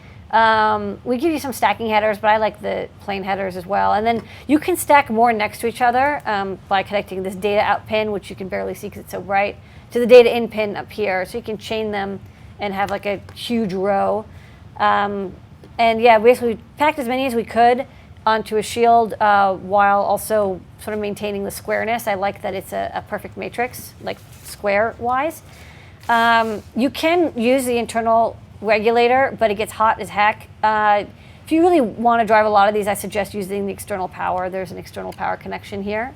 [SPEAKER 2] We give you some stacking headers, but I like the plain headers as well. And then you can stack more next to each other by connecting this data out pin, which you can barely see because it's so bright, to the data in pin up here. So you can chain them and have like a huge row. And yeah, basically we packed as many as we could onto a shield while also sort of maintaining the squareness. I like that it's a perfect matrix, like square-wise. You can use the internal regulator, but it gets hot as heck. If you really want to drive a lot of these, I suggest using the external power. There's an external power connection here.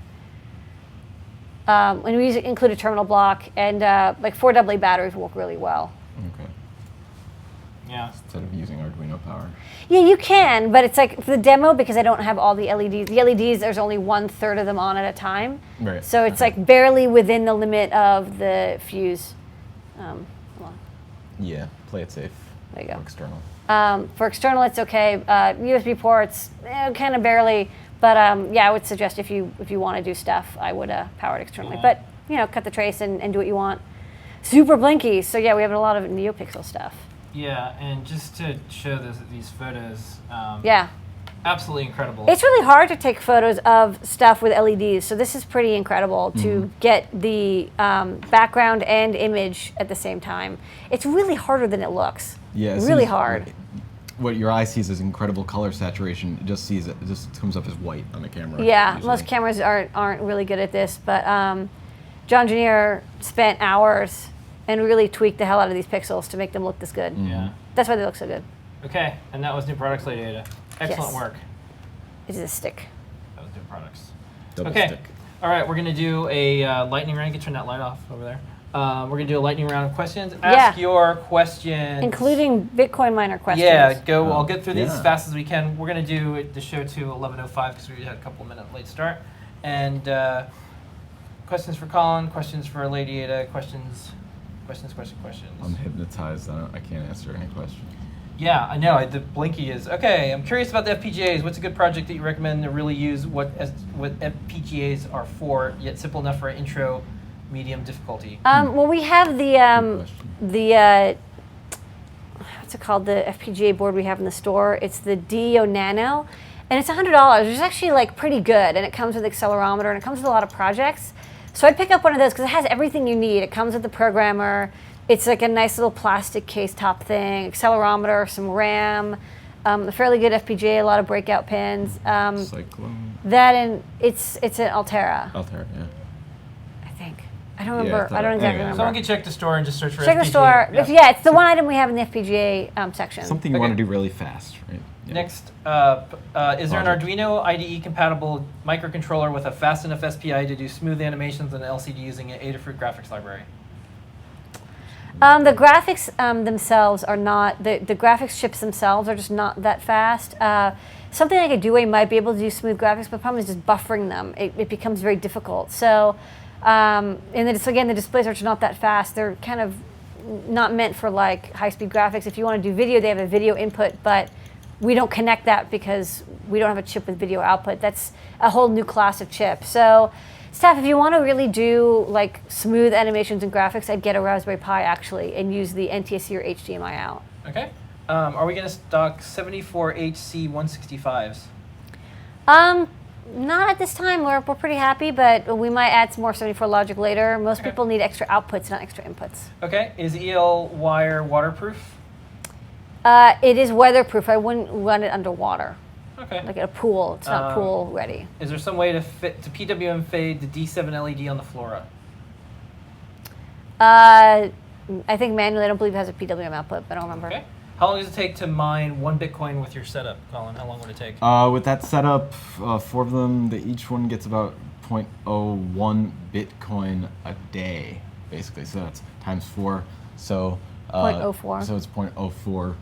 [SPEAKER 2] And we include a terminal block, and like 4 AA batteries work really well.
[SPEAKER 3] Okay.
[SPEAKER 1] Yeah.
[SPEAKER 3] instead of using Arduino power.
[SPEAKER 2] Yeah, you can, but it's like for the demo, because I don't have all the LEDs. The LEDs, there's only 1/3 of them on at a time.
[SPEAKER 3] Right.
[SPEAKER 2] So it's like barely within the limit of the fuse. Hold on.
[SPEAKER 3] Yeah, play it safe.
[SPEAKER 2] There you go.
[SPEAKER 3] For external.
[SPEAKER 2] For external, it's okay. USB ports, kind of barely. But yeah, I would suggest if you want to do stuff, I would power it externally.
[SPEAKER 1] Yeah.
[SPEAKER 2] But cut the trace and do what you want. Super blinky. So yeah, we have a lot of NeoPixel stuff.
[SPEAKER 1] Yeah, and just to show these photos,
[SPEAKER 2] Yeah.
[SPEAKER 1] absolutely incredible.
[SPEAKER 2] It's really hard to take photos of stuff with LEDs, so this is pretty incredible to get the background and image at the same time. It's really harder than it looks.
[SPEAKER 3] Yeah, it
[SPEAKER 2] really
[SPEAKER 3] seems-
[SPEAKER 2] hard.
[SPEAKER 3] What your eye sees is incredible color saturation. It just comes up as white on the camera.
[SPEAKER 2] Yeah,
[SPEAKER 3] usually.
[SPEAKER 2] most cameras aren't really good at this, but John Junior spent hours and really tweaked the hell out of these pixels to make them look this good.
[SPEAKER 1] Yeah.
[SPEAKER 2] That's why they look so good.
[SPEAKER 1] Okay, and that was New Products Lady Ada. Excellent
[SPEAKER 2] Yes.
[SPEAKER 1] work.
[SPEAKER 2] It is a stick.
[SPEAKER 1] That was New Products.
[SPEAKER 3] Double
[SPEAKER 1] Okay.
[SPEAKER 3] stick.
[SPEAKER 1] All right, we're going to do a lightning round. You can turn that light off over there. We're going to do a lightning round of questions. Ask your questions.
[SPEAKER 2] Including Bitcoin miner questions.
[SPEAKER 1] Yeah, go. I'll get through these as
[SPEAKER 3] Yeah.
[SPEAKER 1] fast as we can. We're going to do the show to 11:05 because we had a couple of minute late start. And questions for Colin, questions for Lady Ada, questions.
[SPEAKER 3] I'm hypnotized. I can't answer any questions.
[SPEAKER 1] Yeah, I know. The Blinky is okay. I'm curious about the FPGAs. What's a good project that you recommend to really use what FPGAs are for, yet simple enough for intro, medium difficulty?
[SPEAKER 2] Well, we have
[SPEAKER 3] Good question.
[SPEAKER 2] what's it called? The FPGA board we have in the store. It's the DEO Nano, and it's $100. Which is actually like pretty good, and it comes with accelerometer, and it comes with a lot of projects. So I'd pick up one of those because it has everything you need. It comes with the programmer. It's like a nice little plastic case top thing, accelerometer, some RAM, a fairly good FPGA, a lot of breakout pins.
[SPEAKER 3] Cyclone.
[SPEAKER 2] That and it's an Altera,
[SPEAKER 3] Altair, yeah.
[SPEAKER 2] I think. I don't remember.
[SPEAKER 3] I
[SPEAKER 2] I don't exactly
[SPEAKER 3] anyway.
[SPEAKER 2] remember.
[SPEAKER 1] Someone can check the store and just search for
[SPEAKER 2] Check
[SPEAKER 1] FPGA.
[SPEAKER 2] the store.
[SPEAKER 1] Yeah.
[SPEAKER 2] It's the one item we have in the FPGA section.
[SPEAKER 3] Something you
[SPEAKER 1] Okay.
[SPEAKER 3] want to do really fast, right? Yeah.
[SPEAKER 1] Next, is there an
[SPEAKER 3] Project.
[SPEAKER 1] Arduino IDE compatible microcontroller with a fast enough SPI to do smooth animations on an LCD using an Adafruit graphics library?
[SPEAKER 2] The graphics themselves are not, the graphics chips themselves are just not that fast. Something like a Dewey might be able to do smooth graphics, but the problem is just buffering them. It becomes very difficult. So, and then again, the displays are just not that fast. They're kind of not meant for like high-speed graphics. If you want to do video, they have a video input, but we don't connect that because we don't have a chip with video output. That's a whole new class of chip. So, Steph, if you want to really do like smooth animations and graphics, I'd get a Raspberry Pi actually and use the NTSC or HDMI out.
[SPEAKER 1] Okay. Are we going to stock 74HC 165s?
[SPEAKER 2] Not at this time. We're pretty happy, but we might add some more 74 logic later. Most
[SPEAKER 1] Okay.
[SPEAKER 2] people need extra outputs, not extra inputs.
[SPEAKER 1] Okay. Is EL wire waterproof?
[SPEAKER 2] It is weatherproof. I wouldn't run it underwater,
[SPEAKER 1] Okay.
[SPEAKER 2] like at a pool. It's not
[SPEAKER 1] Um,
[SPEAKER 2] pool ready.
[SPEAKER 1] Is there some way to PWM fade the D7 LED on the Flora?
[SPEAKER 2] I think manually, I don't believe it has a PWM output, but I don't remember.
[SPEAKER 1] Okay. How long does it take to mine 1 Bitcoin with your setup, Colin? How long would it take?
[SPEAKER 3] With that setup, 4 of them, each one gets about 0.01 Bitcoin a day, basically. So that's times 4. So
[SPEAKER 2] 0.04.
[SPEAKER 3] So it's 0.04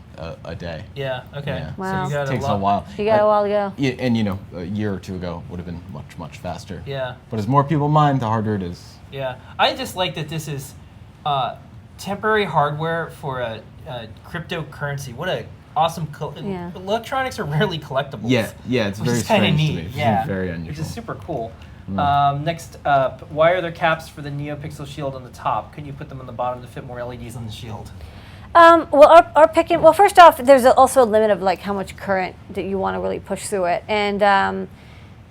[SPEAKER 3] a day.
[SPEAKER 1] Yeah. Okay.
[SPEAKER 3] Yeah.
[SPEAKER 2] Wow.
[SPEAKER 1] So you got
[SPEAKER 3] Takes
[SPEAKER 1] a lot.
[SPEAKER 3] a while.
[SPEAKER 2] You got a while to go.
[SPEAKER 3] Yeah, and a year or two ago would have been much faster.
[SPEAKER 1] Yeah.
[SPEAKER 3] But as more people mine, the harder it is.
[SPEAKER 1] Yeah. I just like that this is temporary hardware for a cryptocurrency. What a awesome.
[SPEAKER 2] Yeah.
[SPEAKER 1] Electronics are rarely collectibles.
[SPEAKER 3] Yeah, it's
[SPEAKER 1] Which
[SPEAKER 3] very
[SPEAKER 1] is kind of
[SPEAKER 3] strange to
[SPEAKER 1] neat.
[SPEAKER 3] me. It's
[SPEAKER 1] Yeah.
[SPEAKER 3] very
[SPEAKER 1] Which
[SPEAKER 3] unusual.
[SPEAKER 1] is super cool. Next up, why are there caps for the NeoPixel shield on the top? Couldn't you put them on the bottom to fit more LEDs on the shield?
[SPEAKER 2] Well, our picking. Well, first off, there's also a limit of like how much current that you want to really push through it, and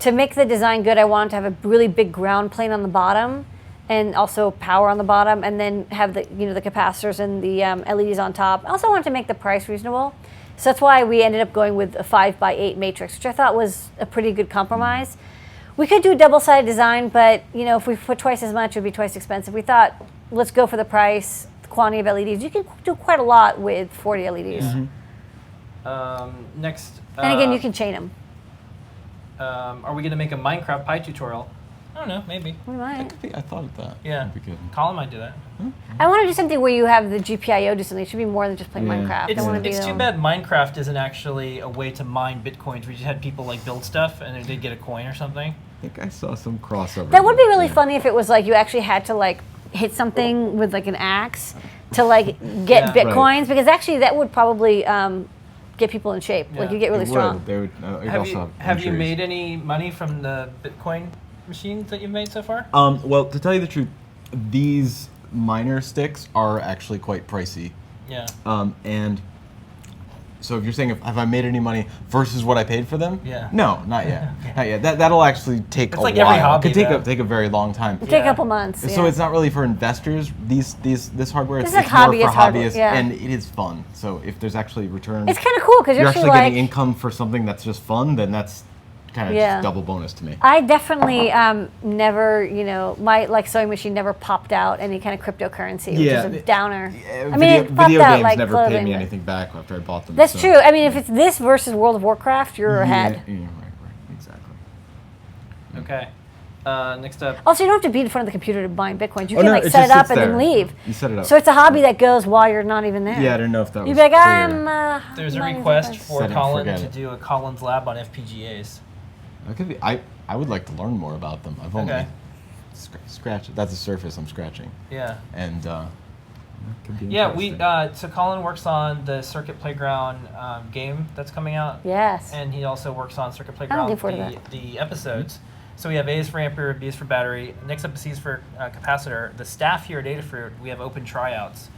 [SPEAKER 2] to make the design good, I wanted to have a really big ground plane on the bottom, and also power on the bottom, and then have the the capacitors and the LEDs on top. I also wanted to make the price reasonable, so that's why we ended up going with a 5x8 matrix, which I thought was a pretty good compromise. We could do a double-sided design, but if we put twice as much, it would be twice expensive. We thought, let's go for the price, the quantity of LEDs. You can do quite a lot with 40 LEDs.
[SPEAKER 1] Next.
[SPEAKER 2] And again, you can chain them.
[SPEAKER 1] Are we going to make a Minecraft Pi tutorial? I don't know, maybe.
[SPEAKER 2] We might.
[SPEAKER 3] I thought of that.
[SPEAKER 1] Yeah.
[SPEAKER 3] That'd be good.
[SPEAKER 1] Colin might do that.
[SPEAKER 2] I want to do something where you have the GPIO do something. It should be more than just play
[SPEAKER 3] Yeah.
[SPEAKER 2] Minecraft.
[SPEAKER 1] It's,
[SPEAKER 2] I want to
[SPEAKER 1] it's
[SPEAKER 2] be
[SPEAKER 1] too bad Minecraft isn't actually a way to mine bitcoins. We just had people like build stuff and then they'd get a coin or something.
[SPEAKER 3] I think I saw some crossover.
[SPEAKER 2] That would be really
[SPEAKER 3] Yeah.
[SPEAKER 2] funny if it was like you actually had to like hit something with like an axe to like get
[SPEAKER 1] Yeah.
[SPEAKER 2] bitcoins, because actually that would probably get people in shape. Like
[SPEAKER 1] Yeah.
[SPEAKER 2] you get really
[SPEAKER 3] It
[SPEAKER 2] strong.
[SPEAKER 3] would. They would. You'd
[SPEAKER 1] Have
[SPEAKER 3] also
[SPEAKER 1] you,
[SPEAKER 3] have
[SPEAKER 1] have you
[SPEAKER 3] injuries.
[SPEAKER 1] made any money from the Bitcoin machines that you've made so far?
[SPEAKER 3] Well, to tell you the truth, these miner sticks are actually quite pricey.
[SPEAKER 1] Yeah.
[SPEAKER 3] And so if you're saying, have I made any money versus what I paid for them?
[SPEAKER 1] Yeah.
[SPEAKER 3] No, not yet.
[SPEAKER 1] Okay.
[SPEAKER 3] Not yet. That'll actually take
[SPEAKER 1] It's
[SPEAKER 3] a
[SPEAKER 1] like
[SPEAKER 3] while.
[SPEAKER 1] every hobby,
[SPEAKER 3] It could
[SPEAKER 1] though.
[SPEAKER 3] take a very long time.
[SPEAKER 2] It'd take a
[SPEAKER 1] Yeah.
[SPEAKER 2] couple months.
[SPEAKER 3] So
[SPEAKER 2] yeah.
[SPEAKER 3] it's not really for investors. This hardware.
[SPEAKER 2] This
[SPEAKER 3] it's
[SPEAKER 2] is like
[SPEAKER 3] more for
[SPEAKER 2] hobbyist hardware,
[SPEAKER 3] hobbyists,
[SPEAKER 2] yeah.
[SPEAKER 3] and it is fun. So if there's actually returns,
[SPEAKER 2] It's kind of cool because
[SPEAKER 3] you're
[SPEAKER 2] you're
[SPEAKER 3] actually
[SPEAKER 2] like,
[SPEAKER 3] getting income for something that's just fun. Then that's kind of
[SPEAKER 2] Yeah.
[SPEAKER 3] just double bonus to me.
[SPEAKER 2] I definitely never, my like sewing machine never popped out any kind of cryptocurrency, which
[SPEAKER 3] Yeah.
[SPEAKER 2] is a downer.
[SPEAKER 3] Yeah,
[SPEAKER 2] I mean, it popped
[SPEAKER 3] video
[SPEAKER 2] out
[SPEAKER 3] games
[SPEAKER 2] like
[SPEAKER 3] never
[SPEAKER 2] clothing.
[SPEAKER 3] paid me
[SPEAKER 2] but-
[SPEAKER 3] anything back after I bought them.
[SPEAKER 2] That's
[SPEAKER 3] so.
[SPEAKER 2] true. I mean, if it's this versus World of Warcraft, you're ahead.
[SPEAKER 3] Yeah, right, exactly.
[SPEAKER 1] Okay. Next up.
[SPEAKER 2] Also, you don't have to be in front of the computer to mine bitcoins. You
[SPEAKER 3] Oh,
[SPEAKER 2] can
[SPEAKER 3] no,
[SPEAKER 2] like
[SPEAKER 3] it
[SPEAKER 2] set it
[SPEAKER 3] just
[SPEAKER 2] up
[SPEAKER 3] sits
[SPEAKER 2] and then
[SPEAKER 3] there.
[SPEAKER 2] leave.
[SPEAKER 3] You set it up.
[SPEAKER 2] So it's a hobby that goes while you're not even there.
[SPEAKER 3] Yeah, I didn't know if that was
[SPEAKER 2] You'd be like,
[SPEAKER 3] clear.
[SPEAKER 1] There's a
[SPEAKER 2] mining
[SPEAKER 1] request
[SPEAKER 2] bitcoins.
[SPEAKER 1] for
[SPEAKER 3] Set it,
[SPEAKER 1] Colin
[SPEAKER 3] forget
[SPEAKER 1] to
[SPEAKER 3] it.
[SPEAKER 1] do a Colin's Lab on FPGAs.
[SPEAKER 3] That could be. I would like to learn more about them. I've only
[SPEAKER 1] Okay.
[SPEAKER 3] scratched. That's a surface I'm scratching,
[SPEAKER 1] Yeah.
[SPEAKER 3] and that could be
[SPEAKER 1] Yeah, we
[SPEAKER 3] interesting.
[SPEAKER 1] so Colin works on the Circuit Playground game that's coming out,
[SPEAKER 2] Yes.
[SPEAKER 1] and he also works on Circuit
[SPEAKER 2] looking
[SPEAKER 1] Playground
[SPEAKER 2] forward to
[SPEAKER 1] the episodes. So we have A is for ampere, B is for battery. Next up is C is for capacitor. The staff here at Adafruit, we have open tryouts,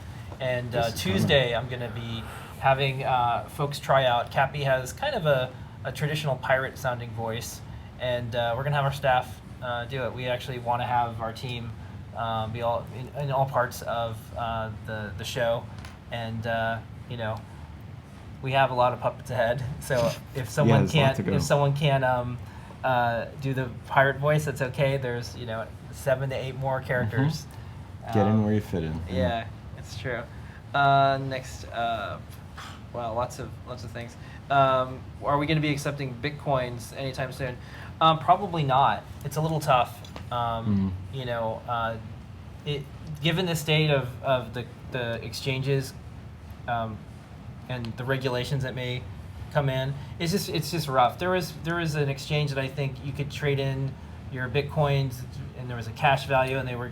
[SPEAKER 1] and Tuesday I'm going to be having folks try out. Cappy has kind of a traditional pirate sounding voice, and we're going to have our staff do it. We actually want to have our team be all in all parts of the show, and we have a lot of puppets ahead. So if someone
[SPEAKER 3] there's a lot
[SPEAKER 1] can't,
[SPEAKER 3] to go.
[SPEAKER 1] if someone can't do the pirate voice, that's okay. There's 7 to 8 more characters.
[SPEAKER 3] Get in where you fit in.
[SPEAKER 1] Yeah, it's true. Next, well, lots of things. Are we going to be accepting bitcoins anytime soon? Probably not. It's a little tough. Given the state of the exchanges and the regulations that may come in, it's just rough. There is an exchange that I think you could trade in your bitcoins, and there was a cash value, and they were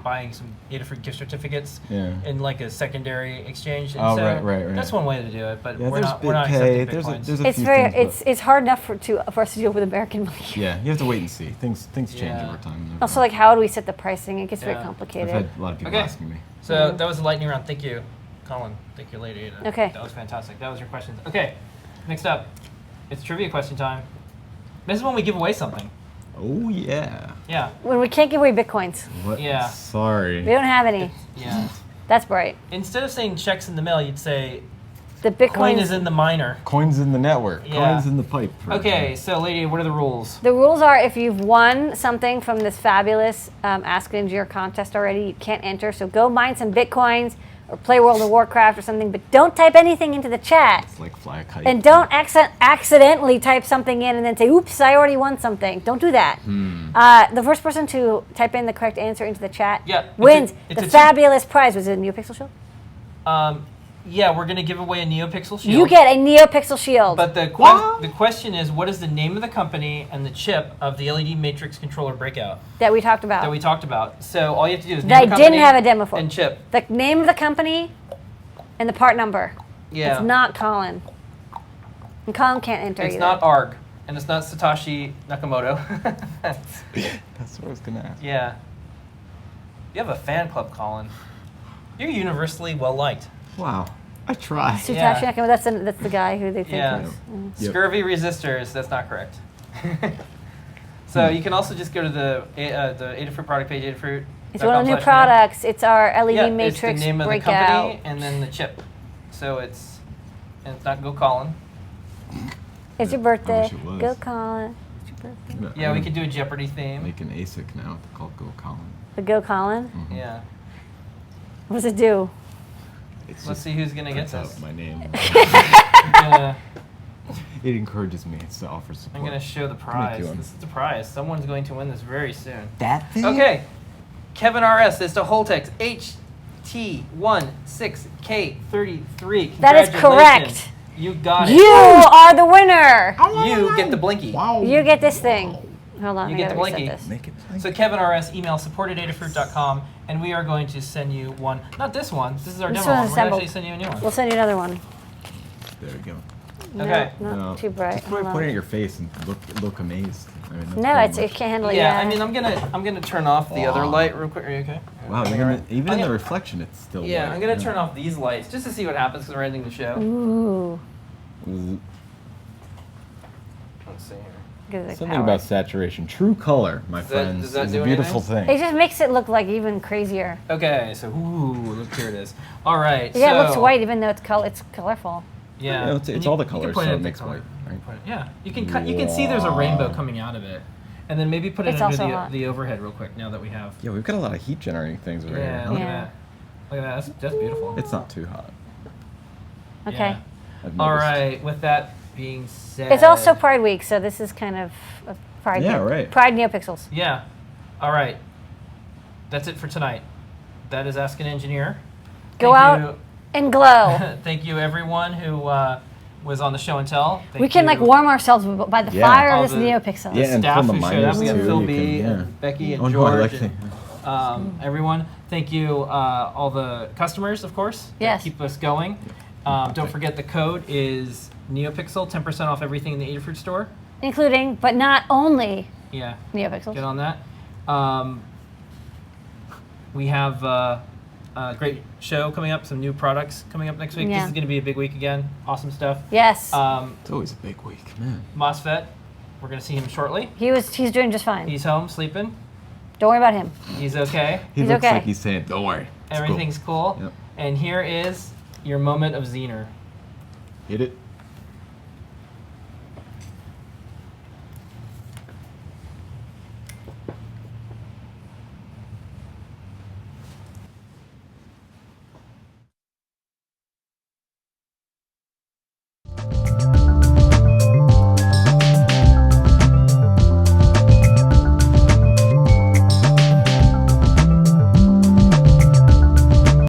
[SPEAKER 1] buying some Adafruit gift certificates in like a secondary exchange. And
[SPEAKER 3] Oh,
[SPEAKER 1] so
[SPEAKER 3] right.
[SPEAKER 1] That's one way to do it, but
[SPEAKER 3] Yeah,
[SPEAKER 1] we're
[SPEAKER 3] there's
[SPEAKER 1] not
[SPEAKER 3] BitPay,
[SPEAKER 1] accepting bitcoins.
[SPEAKER 3] there's a
[SPEAKER 2] It's
[SPEAKER 3] few
[SPEAKER 2] very
[SPEAKER 3] things,
[SPEAKER 2] it's hard enough for us to deal with American money.
[SPEAKER 3] yeah, you have to wait and see. Things change
[SPEAKER 1] Yeah.
[SPEAKER 3] over time.
[SPEAKER 2] Also, like, how do we set the pricing? It gets very
[SPEAKER 1] Yeah.
[SPEAKER 3] I've
[SPEAKER 2] complicated.
[SPEAKER 3] had a lot of people
[SPEAKER 1] Okay.
[SPEAKER 3] asking me.
[SPEAKER 1] So that was the lightning round. Thank you, Colin. Thank you, Lady Ada.
[SPEAKER 2] Okay.
[SPEAKER 1] That was fantastic. That was your questions. Okay, next up, it's trivia question time. This is when we give away something.
[SPEAKER 3] Oh yeah.
[SPEAKER 1] Yeah.
[SPEAKER 2] When we can't give away bitcoins,
[SPEAKER 3] What?
[SPEAKER 1] Yeah.
[SPEAKER 3] Sorry.
[SPEAKER 2] we don't have any.
[SPEAKER 1] Yeah.
[SPEAKER 2] That's bright.
[SPEAKER 1] Instead of saying checks in the mail, you'd say
[SPEAKER 2] The bitcoin
[SPEAKER 1] coin is in the miner.
[SPEAKER 3] Coins in the network.
[SPEAKER 1] Yeah.
[SPEAKER 3] Coins in the pipe.
[SPEAKER 1] Okay, so Lady, what are the rules?
[SPEAKER 2] The rules are if you've won something from this fabulous Ask an Engineer contest already, you can't enter. So go mine some bitcoins or play World of Warcraft or something, but don't type anything into the chat.
[SPEAKER 3] It's like fly a kite.
[SPEAKER 2] And don't accidentally type something in and then say, oops, I already won something. Don't do that. The first person to type in the correct answer into the chat wins
[SPEAKER 1] it's
[SPEAKER 2] the
[SPEAKER 1] a
[SPEAKER 2] fabulous prize. Was it a NeoPixel Shield?
[SPEAKER 1] Yeah, we're gonna give away a NeoPixel shield.
[SPEAKER 2] You get a NeoPixel Shield.
[SPEAKER 1] But the question is, what is the name of the company and the chip of the LED Matrix controller breakout
[SPEAKER 2] that we talked about.
[SPEAKER 1] that we talked about? So all you have to do is
[SPEAKER 2] That
[SPEAKER 1] name
[SPEAKER 2] I
[SPEAKER 1] the
[SPEAKER 2] didn't
[SPEAKER 1] company
[SPEAKER 2] have a demo for.
[SPEAKER 1] and chip.
[SPEAKER 2] The name of the company and the part number.
[SPEAKER 1] Yeah.
[SPEAKER 2] It's not Colin. And Colin can't enter
[SPEAKER 1] It's
[SPEAKER 2] either.
[SPEAKER 1] not ARG, and it's not Satoshi Nakamoto.
[SPEAKER 3] That's what I was gonna ask.
[SPEAKER 1] Yeah. You have a fan club, Colin. You're universally well liked.
[SPEAKER 3] Wow. I try.
[SPEAKER 2] Satoshi
[SPEAKER 1] Yeah.
[SPEAKER 2] Nakamoto, that's the guy who they think
[SPEAKER 1] Yeah.
[SPEAKER 2] is.
[SPEAKER 3] Yep.
[SPEAKER 1] Scurvy resistors, that's not correct. So you can also just go to the Adafruit product page, Adafruit.
[SPEAKER 2] It's one of the new products. It's our LED
[SPEAKER 1] Yeah,
[SPEAKER 2] Matrix
[SPEAKER 1] it's the name of the
[SPEAKER 2] breakout.
[SPEAKER 1] company and then the chip. So it's not Go Colin.
[SPEAKER 2] It's your
[SPEAKER 3] I
[SPEAKER 2] birthday.
[SPEAKER 3] wish it was.
[SPEAKER 2] Go Colin. It's your birthday.
[SPEAKER 1] Yeah, we could do a Jeopardy theme.
[SPEAKER 3] make an ASIC now called Go Colin.
[SPEAKER 2] The Go Colin.
[SPEAKER 1] Yeah.
[SPEAKER 2] What does it do?
[SPEAKER 3] It's
[SPEAKER 1] Let's
[SPEAKER 3] just
[SPEAKER 1] see who's gonna get
[SPEAKER 3] prints
[SPEAKER 1] this.
[SPEAKER 3] out my name.
[SPEAKER 1] Yeah.
[SPEAKER 3] It encourages me to offer support.
[SPEAKER 1] I'm going to show the prize.
[SPEAKER 3] you one.
[SPEAKER 1] This is the prize. Someone's going to win this very soon.
[SPEAKER 3] That thing?
[SPEAKER 1] Okay. Kevin RS, this is to Holtex HT16K33.
[SPEAKER 2] That is
[SPEAKER 1] Congratulations.
[SPEAKER 2] correct.
[SPEAKER 1] You got it.
[SPEAKER 2] You are the winner.
[SPEAKER 1] You get the blinky.
[SPEAKER 3] Wow.
[SPEAKER 2] You get this thing. Hold on,
[SPEAKER 1] You
[SPEAKER 2] I
[SPEAKER 1] get
[SPEAKER 2] gotta
[SPEAKER 1] the
[SPEAKER 2] reset
[SPEAKER 1] blinky.
[SPEAKER 2] this.
[SPEAKER 3] Make it blink.
[SPEAKER 1] So Kevin RS, email support@adafruit.com, and we are going to send you one. Not this one. This is our
[SPEAKER 2] This
[SPEAKER 1] demo one.
[SPEAKER 2] one's
[SPEAKER 1] We're going to
[SPEAKER 2] assembled.
[SPEAKER 1] actually send you a new one.
[SPEAKER 2] We'll send you another one.
[SPEAKER 3] There we go.
[SPEAKER 1] Okay.
[SPEAKER 2] No, not
[SPEAKER 3] No,
[SPEAKER 2] too bright.
[SPEAKER 3] Just
[SPEAKER 2] Hold on.
[SPEAKER 3] put it at your face and look amazed. I mean, that's
[SPEAKER 2] No,
[SPEAKER 3] pretty
[SPEAKER 2] it
[SPEAKER 3] much-
[SPEAKER 2] can't handle it.
[SPEAKER 1] Yeah, I mean, I'm gonna turn off the other
[SPEAKER 3] Aw.
[SPEAKER 1] light real quick. Are you okay?
[SPEAKER 3] Wow,
[SPEAKER 1] Okay,
[SPEAKER 3] even,
[SPEAKER 1] right.
[SPEAKER 3] even
[SPEAKER 1] I'm
[SPEAKER 3] in the
[SPEAKER 1] gonna-
[SPEAKER 3] reflection, it's still
[SPEAKER 1] Yeah,
[SPEAKER 3] white.
[SPEAKER 1] I'm gonna turn off these lights just to see what happens because we're ending the show.
[SPEAKER 2] Ooh.
[SPEAKER 1] Let's see here.
[SPEAKER 2] Good at
[SPEAKER 3] Something
[SPEAKER 2] power.
[SPEAKER 3] about saturation. True color, my
[SPEAKER 1] Does
[SPEAKER 3] friends,
[SPEAKER 1] that
[SPEAKER 3] is
[SPEAKER 1] do
[SPEAKER 3] a beautiful
[SPEAKER 1] anything?
[SPEAKER 3] thing.
[SPEAKER 2] It just makes it look like even crazier.
[SPEAKER 1] Okay, so look, here it is. All right.
[SPEAKER 2] Yeah,
[SPEAKER 1] so,
[SPEAKER 2] it looks white even though it's colorful.
[SPEAKER 1] Yeah,
[SPEAKER 3] Yeah, it's
[SPEAKER 1] and
[SPEAKER 3] all the
[SPEAKER 1] you
[SPEAKER 3] colors,
[SPEAKER 1] can point
[SPEAKER 3] so
[SPEAKER 1] at
[SPEAKER 3] it
[SPEAKER 1] the
[SPEAKER 3] makes
[SPEAKER 1] color.
[SPEAKER 3] white, right?
[SPEAKER 1] Point it- Yeah, you can cut. You can see there's a rainbow coming out of it, and then maybe put it
[SPEAKER 2] It's
[SPEAKER 1] under
[SPEAKER 2] also hot.
[SPEAKER 1] the overhead real quick. Now that we have.
[SPEAKER 3] Yeah, we've got a lot of heat generating things over
[SPEAKER 1] Yeah,
[SPEAKER 3] here.
[SPEAKER 1] look
[SPEAKER 3] huh?
[SPEAKER 1] at that. Look at that. That's beautiful.
[SPEAKER 3] It's not too hot.
[SPEAKER 2] Okay.
[SPEAKER 1] Yeah.
[SPEAKER 3] I've
[SPEAKER 1] All
[SPEAKER 3] noticed.
[SPEAKER 1] right. With that being said.
[SPEAKER 2] It's also Pride Week, so this is kind of a Pride.
[SPEAKER 3] Yeah, right.
[SPEAKER 2] Pride NeoPixels.
[SPEAKER 1] Yeah. All right. That's it for tonight. That is Ask an Engineer.
[SPEAKER 2] Go
[SPEAKER 1] Thank
[SPEAKER 2] out and glow.
[SPEAKER 1] you. Thank you, everyone who was on the show and tell. Thank
[SPEAKER 2] We can like
[SPEAKER 1] you.
[SPEAKER 2] warm ourselves by the
[SPEAKER 3] Yeah.
[SPEAKER 2] fire
[SPEAKER 1] All
[SPEAKER 2] of this
[SPEAKER 1] the-
[SPEAKER 2] NeoPixel.
[SPEAKER 3] Yeah, and
[SPEAKER 1] staff
[SPEAKER 3] from the
[SPEAKER 1] who showed up.
[SPEAKER 3] miners
[SPEAKER 1] We got
[SPEAKER 3] too,
[SPEAKER 1] Phil
[SPEAKER 3] you
[SPEAKER 1] B,
[SPEAKER 3] can- yeah.
[SPEAKER 1] and Becky, and
[SPEAKER 3] Oh, no, I
[SPEAKER 1] George,
[SPEAKER 3] like
[SPEAKER 1] and, everyone. Thank you, all the customers, of course. that
[SPEAKER 2] Yes.
[SPEAKER 1] Keep us going. Don't forget the code is NeoPixel, 10% off everything in the Adafruit store.
[SPEAKER 2] Including, but not only,
[SPEAKER 1] Yeah,
[SPEAKER 2] NeoPixels.
[SPEAKER 1] get on that. We have a great show coming up, some new products coming up next week.
[SPEAKER 2] Yeah.
[SPEAKER 1] This is going to be a big week again. Awesome stuff.
[SPEAKER 2] Yes.
[SPEAKER 3] It's always a big week, man.
[SPEAKER 1] MOSFET, we're going to see him shortly.
[SPEAKER 2] He's doing just fine.
[SPEAKER 1] He's home, sleeping.
[SPEAKER 2] Don't worry about him.
[SPEAKER 1] He's okay.
[SPEAKER 3] He
[SPEAKER 2] He's
[SPEAKER 3] looks
[SPEAKER 2] okay.
[SPEAKER 3] like he's saying, "Don't worry, it's cool."
[SPEAKER 1] Everything's cool.
[SPEAKER 3] Yep.
[SPEAKER 1] And here is your moment of Zener.
[SPEAKER 3] Hit it.